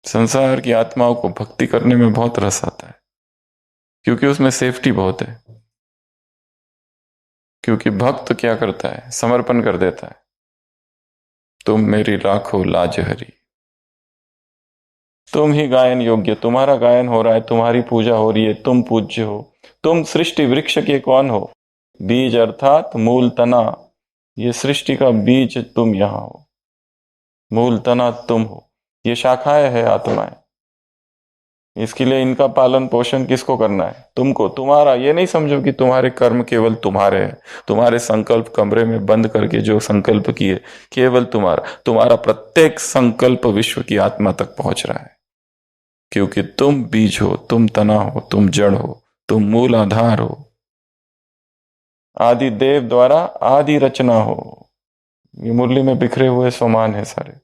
संसार की आत्माओं को भक्ति करने में बहुत रस आता है, क्योंकि उसमें सेफ्टी बहुत है। क्योंकि भक्त क्या करता है, समर्पण कर देता है, तुम मेरी राखो लाज हरी। तुम ही गायन योग्य, तुम्हारा गायन हो रहा है, तुम्हारी पूजा हो रही है, तुम पूज्य हो। तुम सृष्टि वृक्ष के कौन हो? बीज अर्थात मूल तना। ये सृष्टि का बीज तुम यहां हो, मूल तना तुम हो। ये शाखाएं है आत्माएं। इसके लिए इनका पालन पोषण किसको करना है? तुमको। तुम्हारा ये नहीं समझो कि तुम्हारे कर्म केवल तुम्हारे हैं। तुम्हारे संकल्प कमरे में बंद करके जो संकल्प किए, केवल तुम्हारा प्रत्येक संकल्प विश्व की आत्मा तक पहुंच रहा है। क्योंकि तुम बीज हो, तुम तना हो, तुम जड़ हो, तुम मूल आधार हो। आदि देव द्वारा आदि रचना हो। ये मुरली में बिखरे हुए समान है सारे।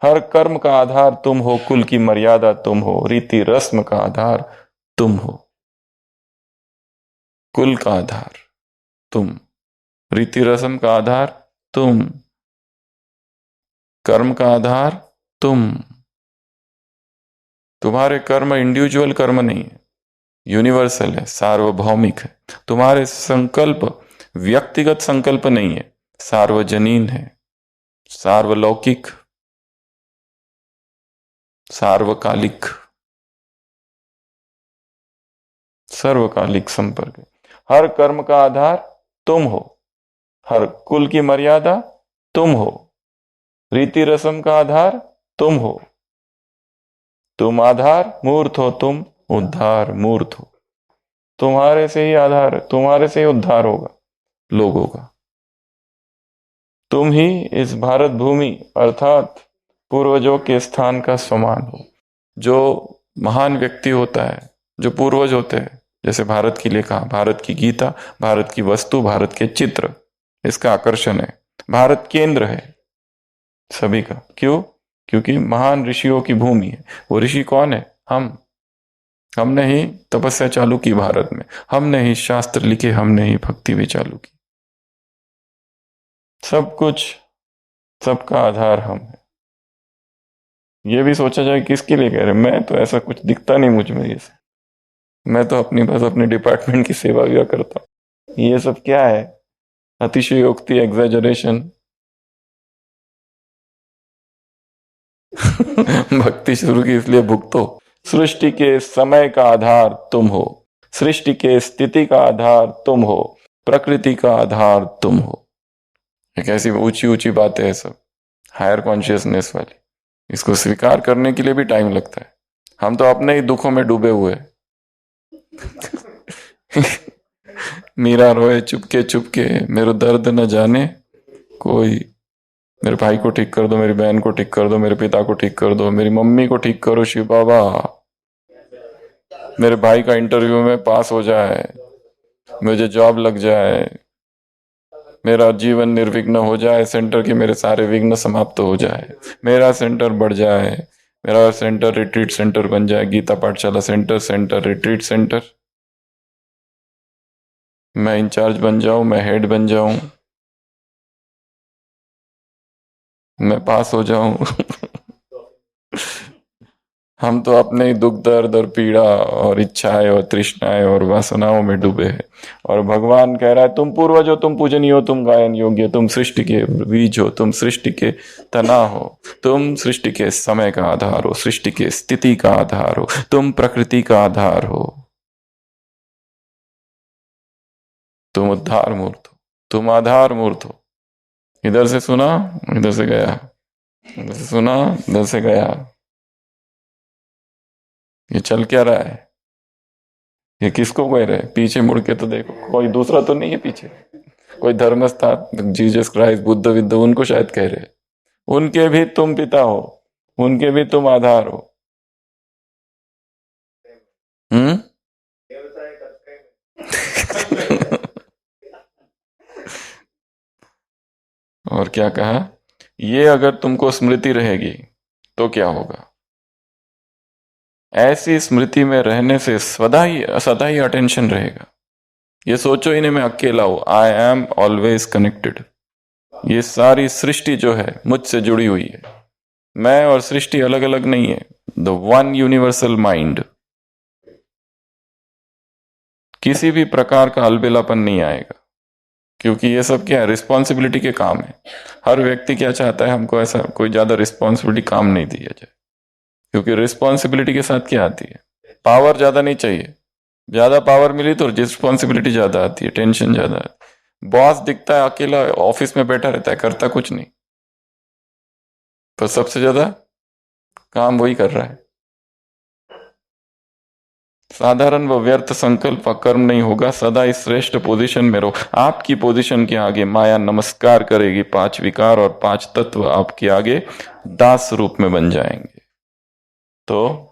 हर कर्म का आधार तुम हो, कुल की मर्यादा तुम हो, रीति रस्म का आधार तुम हो। कुल का आधार तुम, रीति रस्म का आधार तुम, कर्म का आधार तुम। तुम्हारे कर्म इंडिविजुअल कर्म नहीं है, यूनिवर्सल है, सार्वभौमिक है। तुम्हारे संकल्प व्यक्तिगत संकल्प नहीं है, सार्वजनीन है, सार्वलौकिक, सार्वकालिक, सर्वकालिक संपर्क है। हर कर्म का आधार तुम हो, हर कुल की मर्यादा तुम हो, रीति रस्म का आधार तुम हो। तुम आधार मूर्त हो, तुम उद्धार मूर्त हो। तुम्हारे से ही आधार, तुम्हारे से ही उद्धार होगा लोगों का। तुम ही इस भारत भूमि अर्थात पूर्वजों के स्थान का समान हो। जो महान व्यक्ति होता है, जो पूर्वज होते हैं, जैसे भारत के लिए कहा, भारत की गीता, भारत की वस्तु, भारत के चित्र, इसका आकर्षण है। भारत केंद्र है सभी का। क्यों? क्योंकि महान ऋषियों की भूमि है। वो ऋषि कौन है? हमने ही तपस्या चालू की भारत में, हमने ही शास्त्र लिखे, हमने ही भक्ति भी चालू की। सब कुछ, सबका आधार हम है। ये भी सोचा जाए किसके लिए कह रहे? मैं तो ऐसा कुछ दिखता नहीं मुझ में ये सब। मैं तो बस अपने डिपार्टमेंट की सेवा विवा करता हूँ। ये सब क्या है? अतिशयोक्ति, एग्जैजरेशन। भक्ति शुरू की इसलिए भुगतो। सृष्टि के समय का आधार तुम हो, सृष्टि के स्थिति का आधार तुम हो, प्रकृति का आधार तुम हो। एक ऐसी ऊंची ऊंची बातें है सब, हायर कॉन्शियसनेस वाली। इसको स्वीकार करने के लिए भी टाइम लगता है। हम तो अपने ही दुखों में डूबे हुए हैं। मीरा रोए चुपके चुपके, मेरा दर्द न जाने कोई। मेरे भाई को ठीक कर दो, मेरी बहन को ठीक कर दो, मेरे पिता को ठीक कर दो, मेरी मम्मी को ठीक करो शिव बाबा। मेरे भाई का इंटरव्यू में पास हो जाए, मुझे जॉब लग जाए, मेरा जीवन निर्विघ्न हो जाए, सेंटर के मेरे सारे विघ्न समाप्त हो जाए, मेरा सेंटर बढ़ जाए, मेरा सेंटर रिट्रीट सेंटर बन जाए, गीता पाठशाला सेंटर, सेंटर रिट्रीट सेंटर। मैं इंचार्ज बन जाऊं, मैं हेड बन जाऊं, मैं पास हो जाऊं। हम तो अपने ही दुख दर्द और पीड़ा और इच्छाएं और तृष्णाएं और वासनाओं में डूबे हैं। और भगवान कह रहा है तुम पूर्वज हो, तुम पूजनीय हो, तुम गायन योग्य, तुम सृष्टि के बीज हो, तुम सृष्टि के तना हो, तुम सृष्टि के समय का आधार हो, सृष्टि के स्थिति का आधार हो, तुम प्रकृति का आधार हो, तुम उद्धार मूर्त हो, तुम आधार मूर्त हो। इधर से सुना, इधर से गया, इधर से सुना, इधर से गया। ये चल क्या रहा है? ये किसको कह रहे? पीछे मुड़ के तो देखो, कोई दूसरा तो नहीं है पीछे। कोई धर्मस्था, जीसस क्राइस्ट, बुद्ध विद्ध, उनको शायद कह रहे। उनके भी तुम पिता हो, उनके भी तुम आधार हो। हम्म। और क्या कहा? ये अगर तुमको स्मृति रहेगी तो क्या होगा? ऐसी स्मृति में रहने से सदा ही अटेंशन रहेगा। ये सोचो ही नहीं मैं अकेला हूं, आई एम ऑलवेज कनेक्टेड। ये सारी सृष्टि जो है मुझसे जुड़ी हुई है, मैं और सृष्टि अलग अलग नहीं है। The one universal mind. किसी भी प्रकार का अलबेलापन नहीं आएगा, क्योंकि ये सब क्या है, रिस्पॉन्सिबिलिटी के काम है। हर व्यक्ति क्या चाहता है, हमको ऐसा कोई ज्यादा रिस्पॉन्सिबिलिटी काम नहीं दिया जाए, क्योंकि रिस्पॉन्सिबिलिटी के साथ क्या आती है, पावर ज्यादा नहीं चाहिए। ज्यादा पावर मिली तो रिस्पॉन्सिबिलिटी ज्यादा आती है, टेंशन ज्यादा आती है। बॉस दिखता है अकेला ऑफिस में बैठा रहता है, करता कुछ नहीं, पर सबसे ज्यादा काम वही कर रहा है। साधारण व व्यर्थ संकल्प व कर्म नहीं होगा, सदा इस श्रेष्ठ पोजीशन में रहो। आपकी पोजीशन के आगे माया नमस्कार करेगी, 5 विकार और 5 तत्व आपके आगे दास रूप में बन जाएंगे। तो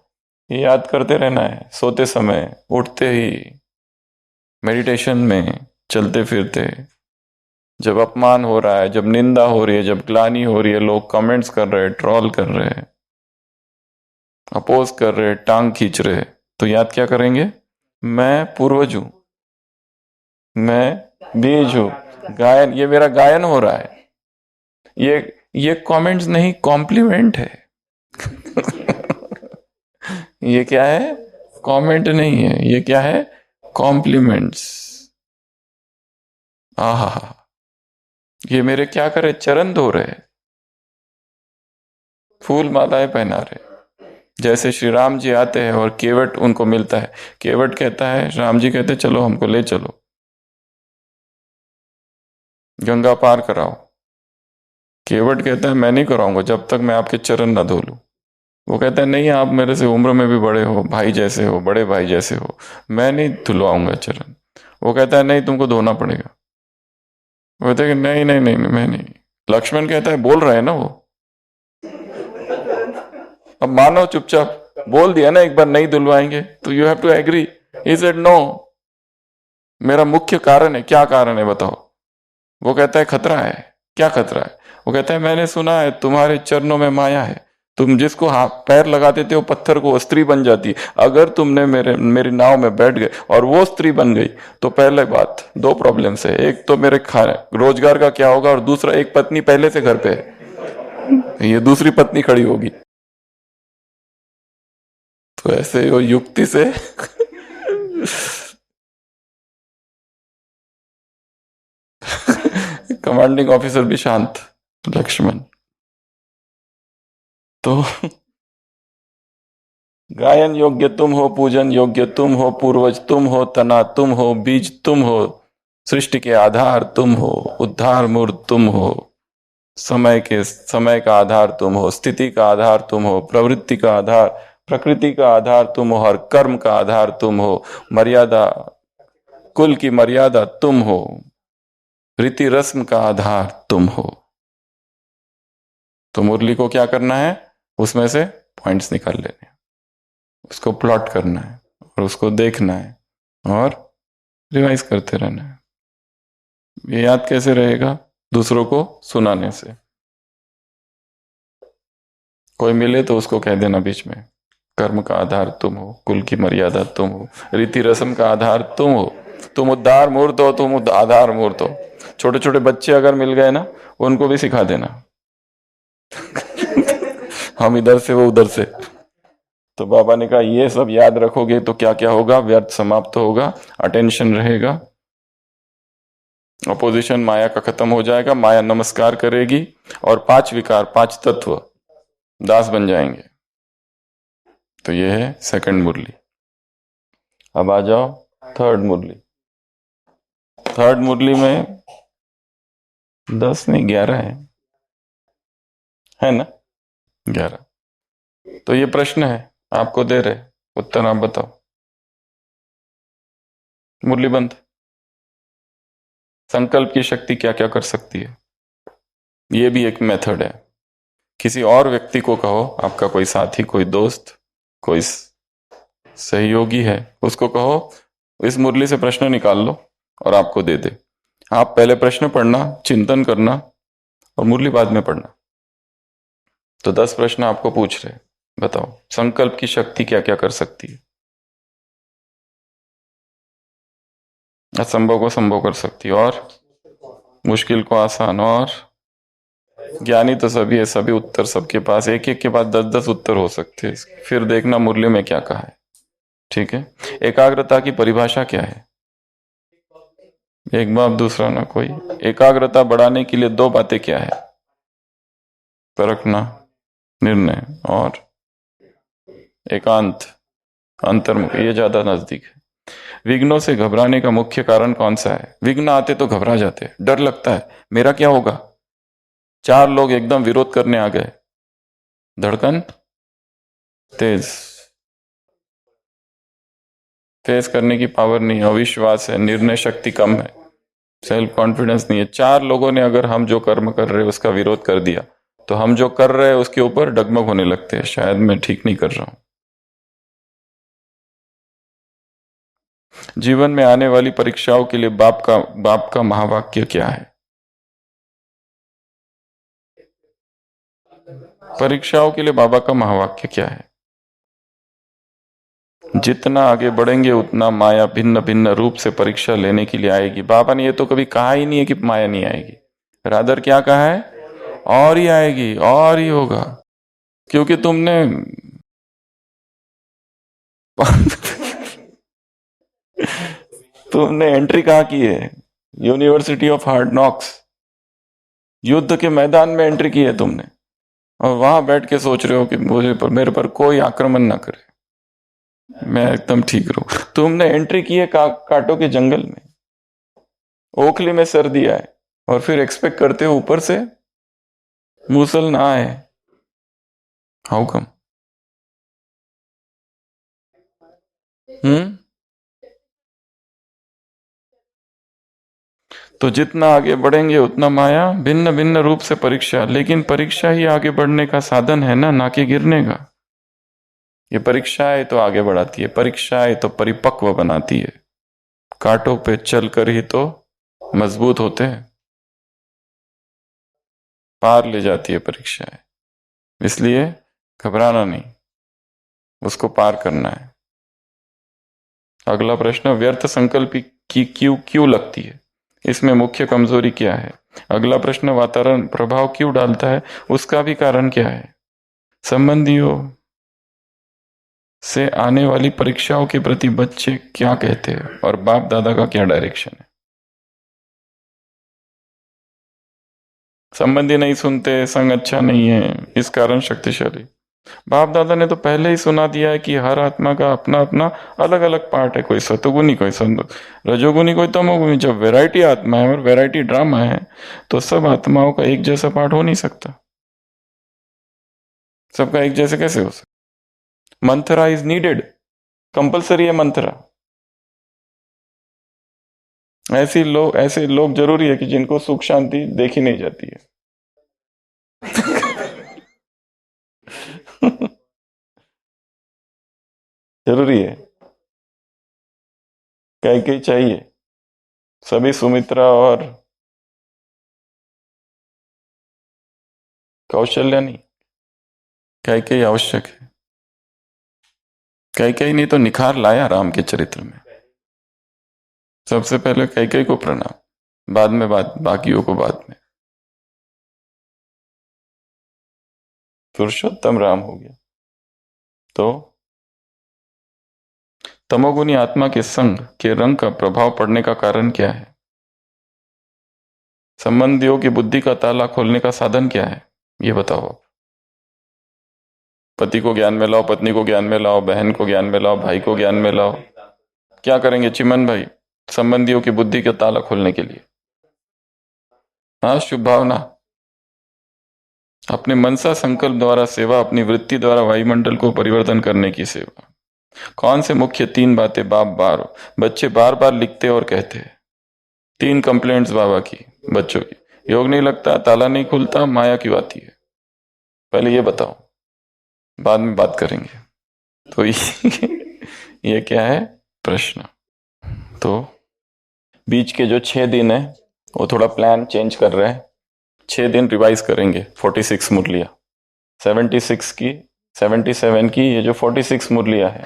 ये याद करते रहना है, सोते समय, उठते ही, मेडिटेशन में, चलते फिरते, जब अपमान हो रहा है, जब निंदा हो रही है, जब ग्लानि हो रही है, लोग कमेंट्स कर रहे हैं, ट्रोल कर रहे हैं, अपोज कर रहे हैं, टांग खींच रहे हैं, तो याद क्या करेंगे, मैं पूर्वज हूं, मैं बीज हूं, गायन, ये मेरा गायन हो रहा है। ये कमेंट्स नहीं, कॉम्प्लीमेंट है। ये क्या है, कमेंट नहीं है, ये क्या है, कॉम्प्लीमेंट्स। आहा, ये मेरे क्या करे, चरण धो रहे, फूल मालाएं पहना रहे। जैसे श्री राम जी आते हैं और केवट उनको मिलता है, केवट कहता है, राम जी कहते चलो हमको ले चलो, गंगा पार कराओ। केवट कहता है मैं नहीं कराऊंगा जब तक मैं आपके चरण ना धो लूं। वो कहता है नहीं, आप मेरे से उम्र में भी बड़े हो, भाई जैसे हो, बड़े भाई जैसे हो, मैं नहीं धुलवाऊंगा चरण। वो कहता है नहीं, तुमको धोना पड़ेगा। वो कहते हैं नहीं नहीं नहीं मैं नहीं। लक्ष्मण कहता है बोल रहे हैं ना वो, अब मानो, चुपचाप बोल दिया ना एक बार नहीं धुलवाएंगे, तो you have to agree. He said no, मेरा मुख्य कारण है। क्या कारण है बताओ? वो कहता है खतरा है। क्या खतरा है? वो कहता है मैंने सुना है तुम्हारे चरणों में माया है, तुम जिसको हाथ पैर लगा देते हो पत्थर को, वो स्त्री बन जाती है। अगर तुमने मेरी नाव में बैठ गए और वो स्त्री बन गई, तो पहले बात 2 प्रॉब्लम्स है, एक तो मेरे रोजगार का क्या होगा, और दूसरा एक पत्नी पहले से घर पे है, ये दूसरी पत्नी खड़ी होगी। तो ऐसे वो युक्ति से कमांडिंग ऑफिसर भी शांत, लक्ष्मण। तो गायन योग्य तुम हो, पूजन योग्य तुम हो, पूर्वज तुम हो, तना तुम हो, बीज तुम हो, सृष्टि के आधार तुम हो, उद्धार मूर्त तुम हो, समय का आधार तुम हो, स्थिति का आधार तुम हो, प्रवृत्ति का आधार, प्रकृति का आधार तुम हो, हर कर्म का आधार तुम हो, मर्यादा, कुल की मर्यादा तुम हो, रीति रस्म का आधार तुम हो। तो मुरली को क्या करना है, उसमें से पॉइंट्स निकाल लेने, उसको प्लॉट करना है और उसको देखना है और रिवाइज करते रहना है। ये याद कैसे रहेगा? दूसरों को सुनाने से। कोई मिले तो उसको कह देना बीच में, कर्म का आधार तुम हो, कुल की मर्यादा तुम हो, रीति रस्म का आधार तुम हो, तुम उद्धार मूर्त हो, तुम आधार मूर्त हो। छोटे छोटे बच्चे अगर मिल गए ना, उनको भी सिखा देना हम इधर से वो उधर से। तो बाबा ने कहा ये सब याद रखोगे तो क्या क्या होगा, व्यर्थ समाप्त होगा, अटेंशन रहेगा, अपोजिशन माया का खत्म हो जाएगा, माया नमस्कार करेगी, और 5 विकार 5 तत्व दास बन जाएंगे। तो ये है सेकंड मुरली। अब आ जाओ थर्ड मुरली। थर्ड मुरली में 10 नहीं 11 है ना, 11। तो ये प्रश्न है आपको दे रहे, उत्तर आप बताओ। मुरली बंद। संकल्प की शक्ति क्या क्या कर सकती है, ये भी एक मेथड है। किसी और व्यक्ति को कहो, आपका कोई साथी, कोई दोस्त, कोई सहयोगी है, उसको कहो इस मुरली से प्रश्न निकाल लो और आपको दे दे। आप पहले प्रश्न पढ़ना, चिंतन करना, और मुरली बाद में पढ़ना। तो 10 प्रश्न आपको पूछ रहे, बताओ, संकल्प की शक्ति क्या क्या कर सकती है? असंभव को संभव कर सकती है, और मुश्किल को आसान, और ज्ञानी तो सभी है, सभी उत्तर सबके पास, एक एक के पास 10-10 उत्तर हो सकते हैं। फिर देखना मुरली में क्या कहा है। ठीक है, एकाग्रता की परिभाषा क्या है? एक बाप दूसरा ना कोई। एकाग्रता बढ़ाने के लिए दो बातें क्या है? परखना, निर्णय, और एकांत, अंतर्मुख। ये ज्यादा नजदीक है। विघ्नों से घबराने का मुख्य कारण कौन सा है? विघ्न आते तो घबरा जाते हैं, डर लगता है मेरा क्या होगा। 4 लोग एकदम विरोध करने आ गए, धड़कन तेज, फेस करने की पावर नहीं है, अविश्वास है, निर्णय शक्ति कम है, सेल्फ कॉन्फिडेंस नहीं है। 4 लोगों ने अगर हम जो कर्म कर रहे हैं उसका विरोध कर दिया, तो हम जो कर रहे हैं उसके ऊपर डगमग होने लगते हैं, शायद मैं ठीक नहीं कर रहा हूं। जीवन में आने वाली परीक्षाओं के लिए बाप का महावाक्य क्या है? परीक्षाओं के लिए बाबा का महावाक्य क्या है? जितना आगे बढ़ेंगे उतना माया भिन्न भिन्न रूप से परीक्षा लेने के लिए आएगी। बाबा ने ये तो कभी कहा ही नहीं है कि माया नहीं आएगी, रादर क्या कहा है? और ही आएगी, और ही होगा, क्योंकि तुमने तुमने एंट्री कहाँ की है? यूनिवर्सिटी ऑफ हार्ड नॉक्स, युद्ध के मैदान में एंट्री की है तुमने, और वहां बैठ के सोच रहे हो कि मेरे पर कोई आक्रमण ना करे, मैं एकदम ठीक रहूं। तुमने एंट्री की है कांटों के जंगल में, ओखली में सर दिया है, और फिर एक्सपेक्ट करते हो ऊपर से मूसल ना आए। How come? तो जितना आगे बढ़ेंगे उतना माया भिन्न भिन्न रूप से परीक्षा, लेकिन परीक्षा ही आगे बढ़ने का साधन है ना कि गिरने का। ये परीक्षाएं तो आगे बढ़ाती है, परीक्षाएं तो परिपक्व बनाती है, कांटों पे चलकर ही तो मजबूत होते हैं, पार ले जाती है परीक्षाएं। इसलिए घबराना नहीं, उसको पार करना है। अगला प्रश्न, व्यर्थ संकल्प की क्यों क्यों लगती है? इसमें मुख्य कमजोरी क्या है? अगला प्रश्न, वातावरण प्रभाव क्यों डालता है? उसका भी कारण क्या है? संबंधियों से आने वाली परीक्षाओं के प्रति बच्चे क्या कहते हैं, और बाप दादा का क्या डायरेक्शन है? संबंधी नहीं सुनते, संग अच्छा नहीं है, इस कारण शक्तिशाली। बाप दादा ने तो पहले ही सुना दिया है कि हर आत्मा का अपना अपना अलग अलग पार्ट है, कोई सतोगुनी, कोई रजोगुनी, कोई तमोगुनी। जब वैरायटी आत्मा है और वैरायटी ड्रामा है, तो सब आत्माओं का एक जैसा पार्ट हो नहीं सकता। सबका एक जैसे कैसे हो सकता? मंथरा इज नीडेड, कंपलसरी है मंथरा। ऐसे लोग जरूरी है कि जिनको सुख शांति देखी नहीं जाती है। जरूरी है, कहीं कहीं चाहिए, सभी सुमित्रा और कौशल्या नहीं, कहीं कहीं आवश्यक है। कहीं कहीं नहीं तो निखार लाया राम के चरित्र में। सबसे पहले कई कई को प्रणाम, बाद में बाकियों को बाद में। पुरुषोत्तम राम हो गया। तो तमोगुनी आत्मा के संग के रंग का प्रभाव पड़ने का कारण क्या है? संबंधियों की बुद्धि का ताला खोलने का साधन क्या है? ये बताओ आप। पति को ज्ञान में लाओ, पत्नी को ज्ञान में लाओ, बहन को ज्ञान में लाओ, भाई को ज्ञान में लाओ। क्या करेंगे चिमन भाई संबंधियों की बुद्धि का ताला खोलने के लिए? हाँ, शुभ भावना, अपने मनसा संकल्प द्वारा सेवा, अपनी वृत्ति द्वारा वायुमंडल को परिवर्तन करने की सेवा। कौन से मुख्य 3 बातें बच्चे बार बार लिखते और कहते हैं? 3 कंप्लेंट्स बाबा की बच्चों की। योग नहीं लगता, ताला नहीं खुलता, माया क्यों आती है? पहले ये बताओ, बाद में बात करेंगे। तो ये क्या है प्रश्न? तो बीच के जो 6 दिन है वो थोड़ा प्लान चेंज कर रहे हैं। 6 दिन रिवाइज करेंगे 46 मुरलियां, 76 की 77 की ये जो 46 मुरलियां है,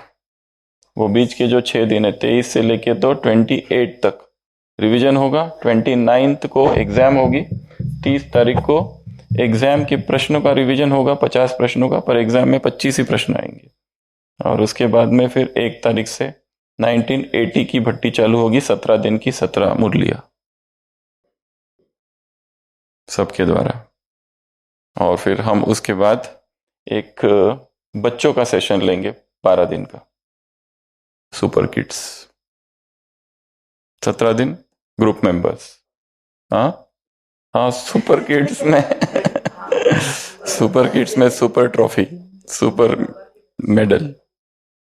वो बीच के जो 6 दिन है 23 से लेके तो 28 तक रिवीजन होगा। 29 को एग्जाम होगी। 30 तारीख को एग्जाम के प्रश्नों का रिवीजन होगा, 50 प्रश्नों का, पर एग्जाम में 25 ही प्रश्न आएंगे। और उसके बाद में फिर 1 तारीख से 1980 की भट्टी चालू होगी, 17 दिन की 17 मुरलियां सबके द्वारा। और फिर हम उसके बाद एक बच्चों का सेशन लेंगे 12 दिन का, सुपर किड्स। 17 दिन ग्रुप मेंबर्स। हाँ हाँ, सुपर किड्स में सुपर किड्स में सुपर ट्रॉफी, सुपर मेडल,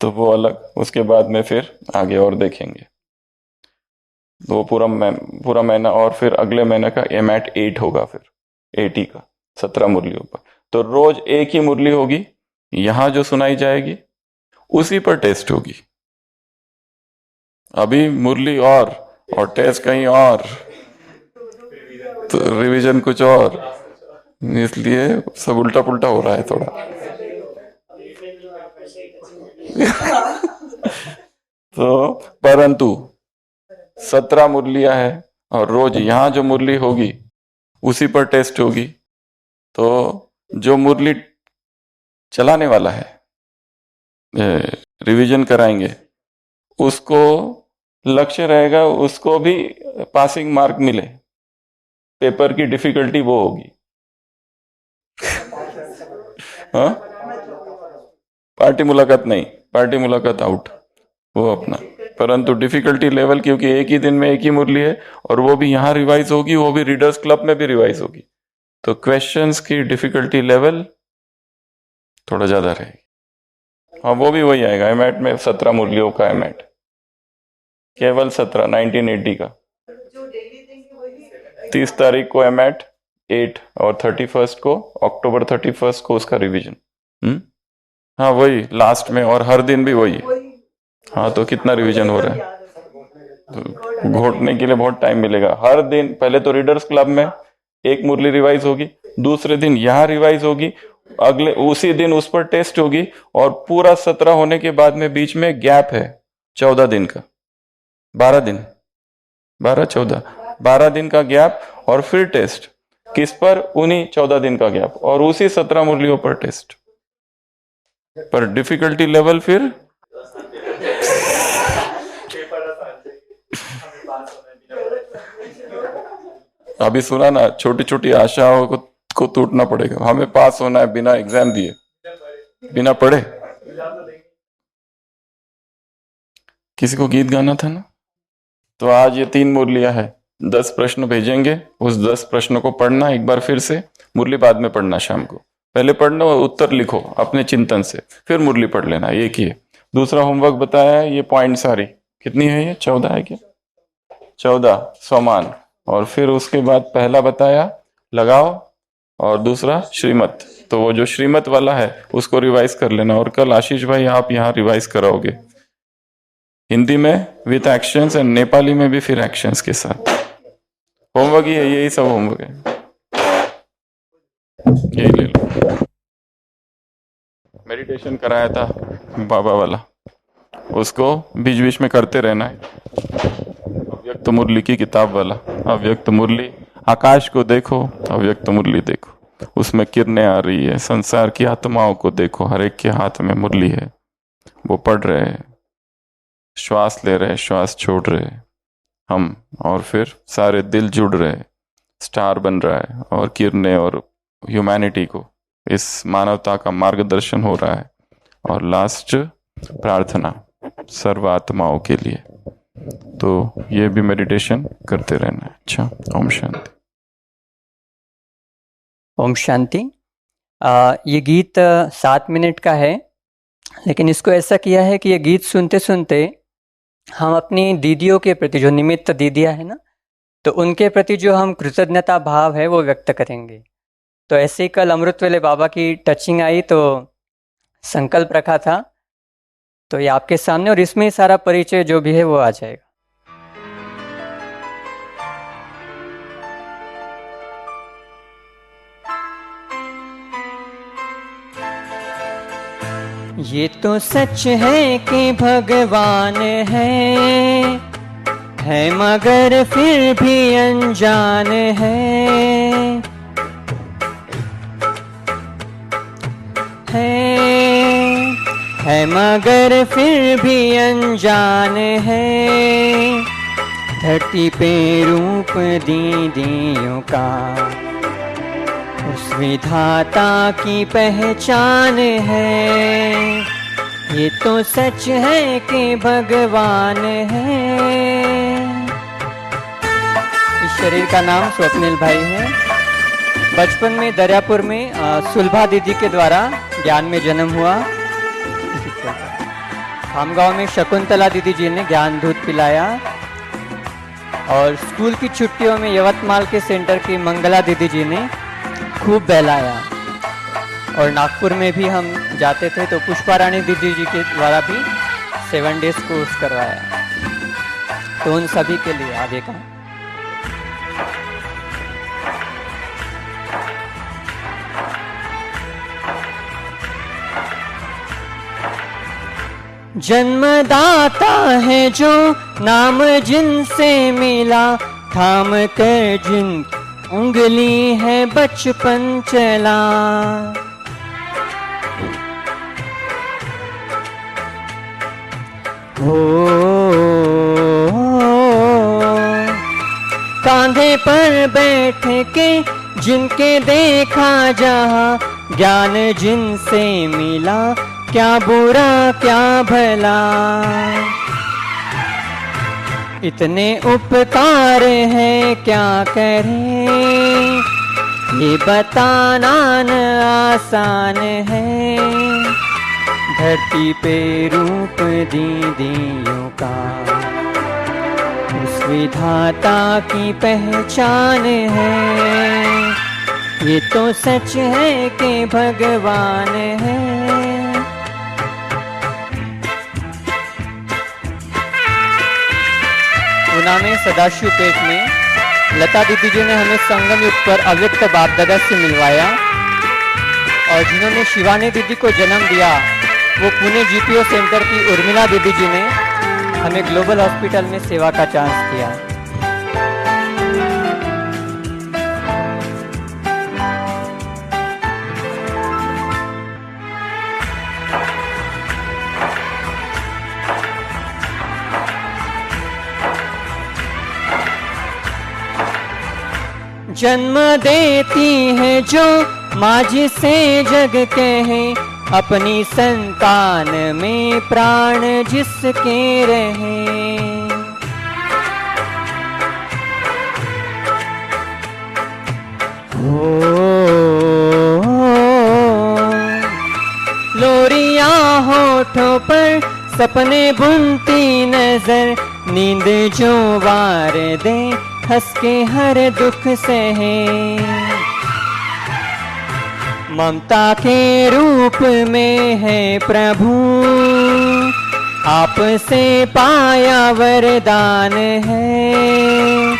तो वो अलग। उसके बाद में फिर आगे और देखेंगे। तो वो पूरा महीना, और फिर अगले महीने का एमएट 8 होगा, फिर 80 का 17 मुरलियों पर। तो रोज एक ही मुरली होगी, यहां जो सुनाई जाएगी उसी पर टेस्ट होगी। अभी मुरली और टेस्ट कहीं और, तो रिवीजन कुछ और, इसलिए सब उल्टा पुल्टा हो रहा है थोड़ा। तो परंतु 17 मुरलियां है और रोज यहां जो मुरली होगी उसी पर टेस्ट होगी। तो जो मुरली चलाने वाला है, रिवीजन कराएंगे, उसको लक्ष्य रहेगा उसको भी पासिंग मार्क मिले। पेपर की डिफिकल्टी वो होगी। हाँ, पार्टी मुलाकात नहीं, पार्टी मुलाकात आउट, वो अपना। परंतु डिफिकल्टी लेवल, क्योंकि एक ही दिन में एक ही मुरली है और वो भी यहां रिवाइज होगी, वो भी रीडर्स क्लब में भी रिवाइज होगी, तो क्वेश्चंस की डिफिकल्टी लेवल थोड़ा ज्यादा रहेगी। हाँ, वो भी वही आएगा एमएट में, 17 मुरलियों का एमएट, केवल 17, 1980 का। 30 तारीख को एमएट 8 और 31 को, अक्टूबर 31 को उसका रिवीजन। हाँ वही लास्ट में, और हर दिन भी वही। हाँ, तो कितना रिवीजन हो रहा है, तो घोटने के लिए बहुत टाइम मिलेगा। हर दिन पहले तो रीडर्स क्लब में एक मुरली रिवाइज होगी, दूसरे दिन यहाँ रिवाइज होगी, अगले उसी दिन उस पर टेस्ट होगी, और पूरा 17 होने के बाद में बीच में गैप है 14 दिन का, 12 दिन, 12 दिन का गैप, और फिर टेस्ट किस पर, उन्हीं 14 दिन का गैप, और उसी 17 मुरलियों पर टेस्ट। पर डिफिकल्टी लेवल फिर अभी सुना ना, छोटी छोटी आशाओं को टूटना पड़ेगा। हमें पास होना है बिना एग्जाम दिए, बिना पढ़े। किसी को गीत गाना था ना, तो आज ये 3 मुरलियां है, 10 प्रश्न भेजेंगे, उस 10 प्रश्नों को पढ़ना एक बार फिर से, मुरली बाद में पढ़ना, शाम को पहले पढ़ना और उत्तर लिखो अपने चिंतन से, फिर मुरली पढ़ लेना, एक ही है। दूसरा होमवर्क बताया है, ये पॉइंट सारी कितनी है, ये 14 है क्या, 14 समान। और फिर उसके बाद पहला बताया लगाओ, और दूसरा श्रीमत, तो वो जो श्रीमत वाला है उसको रिवाइज कर लेना। और कल आशीष भाई आप यहाँ रिवाइज कराओगे, हिंदी में विथ एक्शंस एंड नेपाली में भी फिर एक्शंस के साथ। होमवर्क ही है, यही सब होमवर्क है, यही ले लो। मेडिटेशन कराया था बाबा वाला, उसको बीच बीच में करते रहना है। अव्यक्त मुरली की किताब वाला, अव्यक्त मुरली, आकाश को देखो, अव्यक्त मुरली देखो, उसमें किरणें आ रही है, संसार की आत्माओं को देखो, हर एक के हाथ में मुरली है, वो पढ़ रहे हैं, श्वास ले रहे, श्वास छोड़ रहे हम, और फिर सारे दिल जुड़ रहे, स्टार बन रहा है, और किरणें और ह्यूमैनिटी को, इस मानवता का मार्गदर्शन हो रहा है। और लास्ट प्रार्थना सर्व आत्माओं के लिए। तो ये भी मेडिटेशन करते रहना है। अच्छा, ओम शांति। ओम शांति। ये गीत 7 मिनट का है, लेकिन इसको ऐसा किया है कि ये गीत सुनते सुनते हम अपनी दीदियों के प्रति, जो निमित्त दीदियाँ है ना, तो उनके प्रति जो हम कृतज्ञता भाव है वो व्यक्त करेंगे। तो ऐसे ही कल अमृत वेले बाबा की टचिंग आई, तो संकल्प रखा था, तो ये आपके सामने, और इसमें ही सारा परिचय जो भी है वो आ जाएगा। ये तो सच है कि भगवान है मगर फिर भी अनजान है मगर फिर भी अनजान है। धरती पे रूप दीदियों का उस विधाता की पहचान है। ये तो सच है कि भगवान है। इस शरीर का नाम स्वप्निल भाई है। बचपन में दरियापुर में सुलभा दीदी के द्वारा ज्ञान में जन्म हुआ। खामगांव में शकुंतला दीदी जी ने ज्ञान दूध पिलाया और स्कूल की छुट्टियों में यवतमाल के सेंटर की मंगला दीदी जी ने खूब बहलाया। और नागपुर में भी हम जाते थे तो पुष्पा रानी दीदी जी के द्वारा भी 7 डेज कोर्स करवाया। तो उन सभी के लिए आगे का जन्मदाता है जो नाम जिनसे मिला, थाम कर जिन उंगली है बचपन चला। कांधे पर बैठ के जिनके देखा जहां, ज्ञान जिनसे मिला क्या बुरा क्या भला। इतने उपकार हैं क्या करें, ये बताना न आसान है। धरती पे रूप दीदियों का उस विधाता की पहचान है। ये तो सच है कि भगवान है। गुना में सदाशिव पेट में लता दीदी जी ने हमें संगम युग पर अव्यक्त बाप दादा से मिलवाया और जिन्होंने शिवानी दीदी को जन्म दिया वो पुणे जीपीओ सेंटर की उर्मिला दीदी जी ने हमें ग्लोबल हॉस्पिटल में सेवा का चांस दिया। जन्म देती है जो माँ जिसे जग कहे, अपनी संतान में प्राण जिसके रहे। लोरियां होठों पर सपने बुनती नजर, नींद जो वार दे हंस के हर दुख सहे। ममता के रूप में है प्रभु, आपसे पाया वरदान है।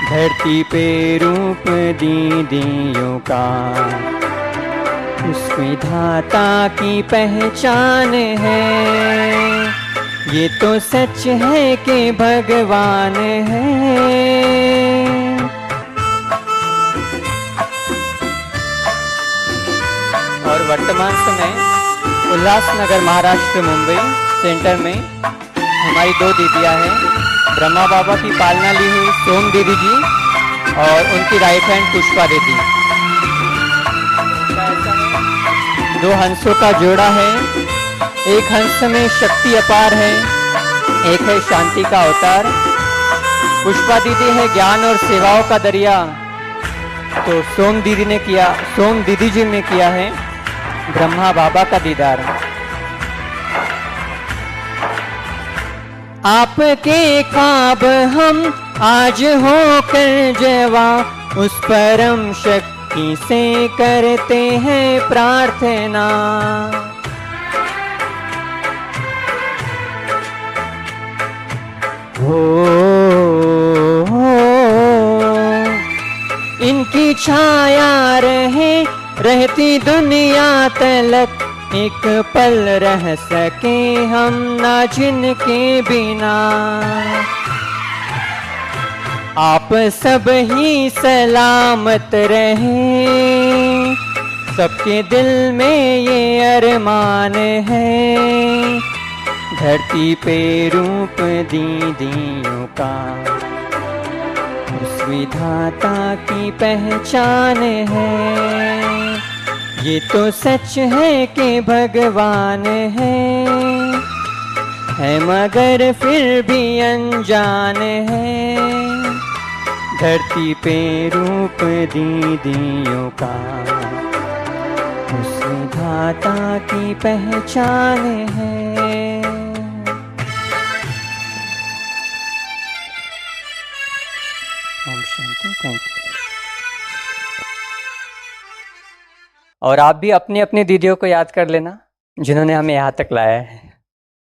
धरती पे रूप दीदियों का उस विधाता की पहचान है। ये तो सच है कि भगवान है। और वर्तमान समय उल्लासनगर महाराष्ट्र मुंबई सेंटर में हमारी 2 दीदियां हैं। ब्रह्मा बाबा की पालना ली हुई सोम दीदी जी और उनकी राइट हैंड पुष्पा दीदी। 2 हंसों का जोड़ा है। एक हंस में शक्ति अपार है, एक है शांति का अवतार। पुष्पा दीदी है ज्ञान और सेवाओं का दरिया, तो सोम दीदी जी ने किया है ब्रह्मा बाबा का दीदार। आपके ख्वाब हम आज होकर जवा, उस परम शक्ति से करते हैं प्रार्थना। इनकी छाया रहती दुनिया तलक, एक पल रह सके हम ना जिनके बिना। आप सब ही सलामत रहें, सबके दिल में ये अरमान है। धरती पे रूप दीदियों का उस विधाता की पहचान है। ये तो सच है कि भगवान है मगर फिर भी अनजान है। धरती पे रूप दीदियों का उस विधाता की पहचान है। ओम शांति। Thank you. और आप भी अपनी अपनी दीदियों को याद कर लेना जिन्होंने हमें यहाँ तक लाया है।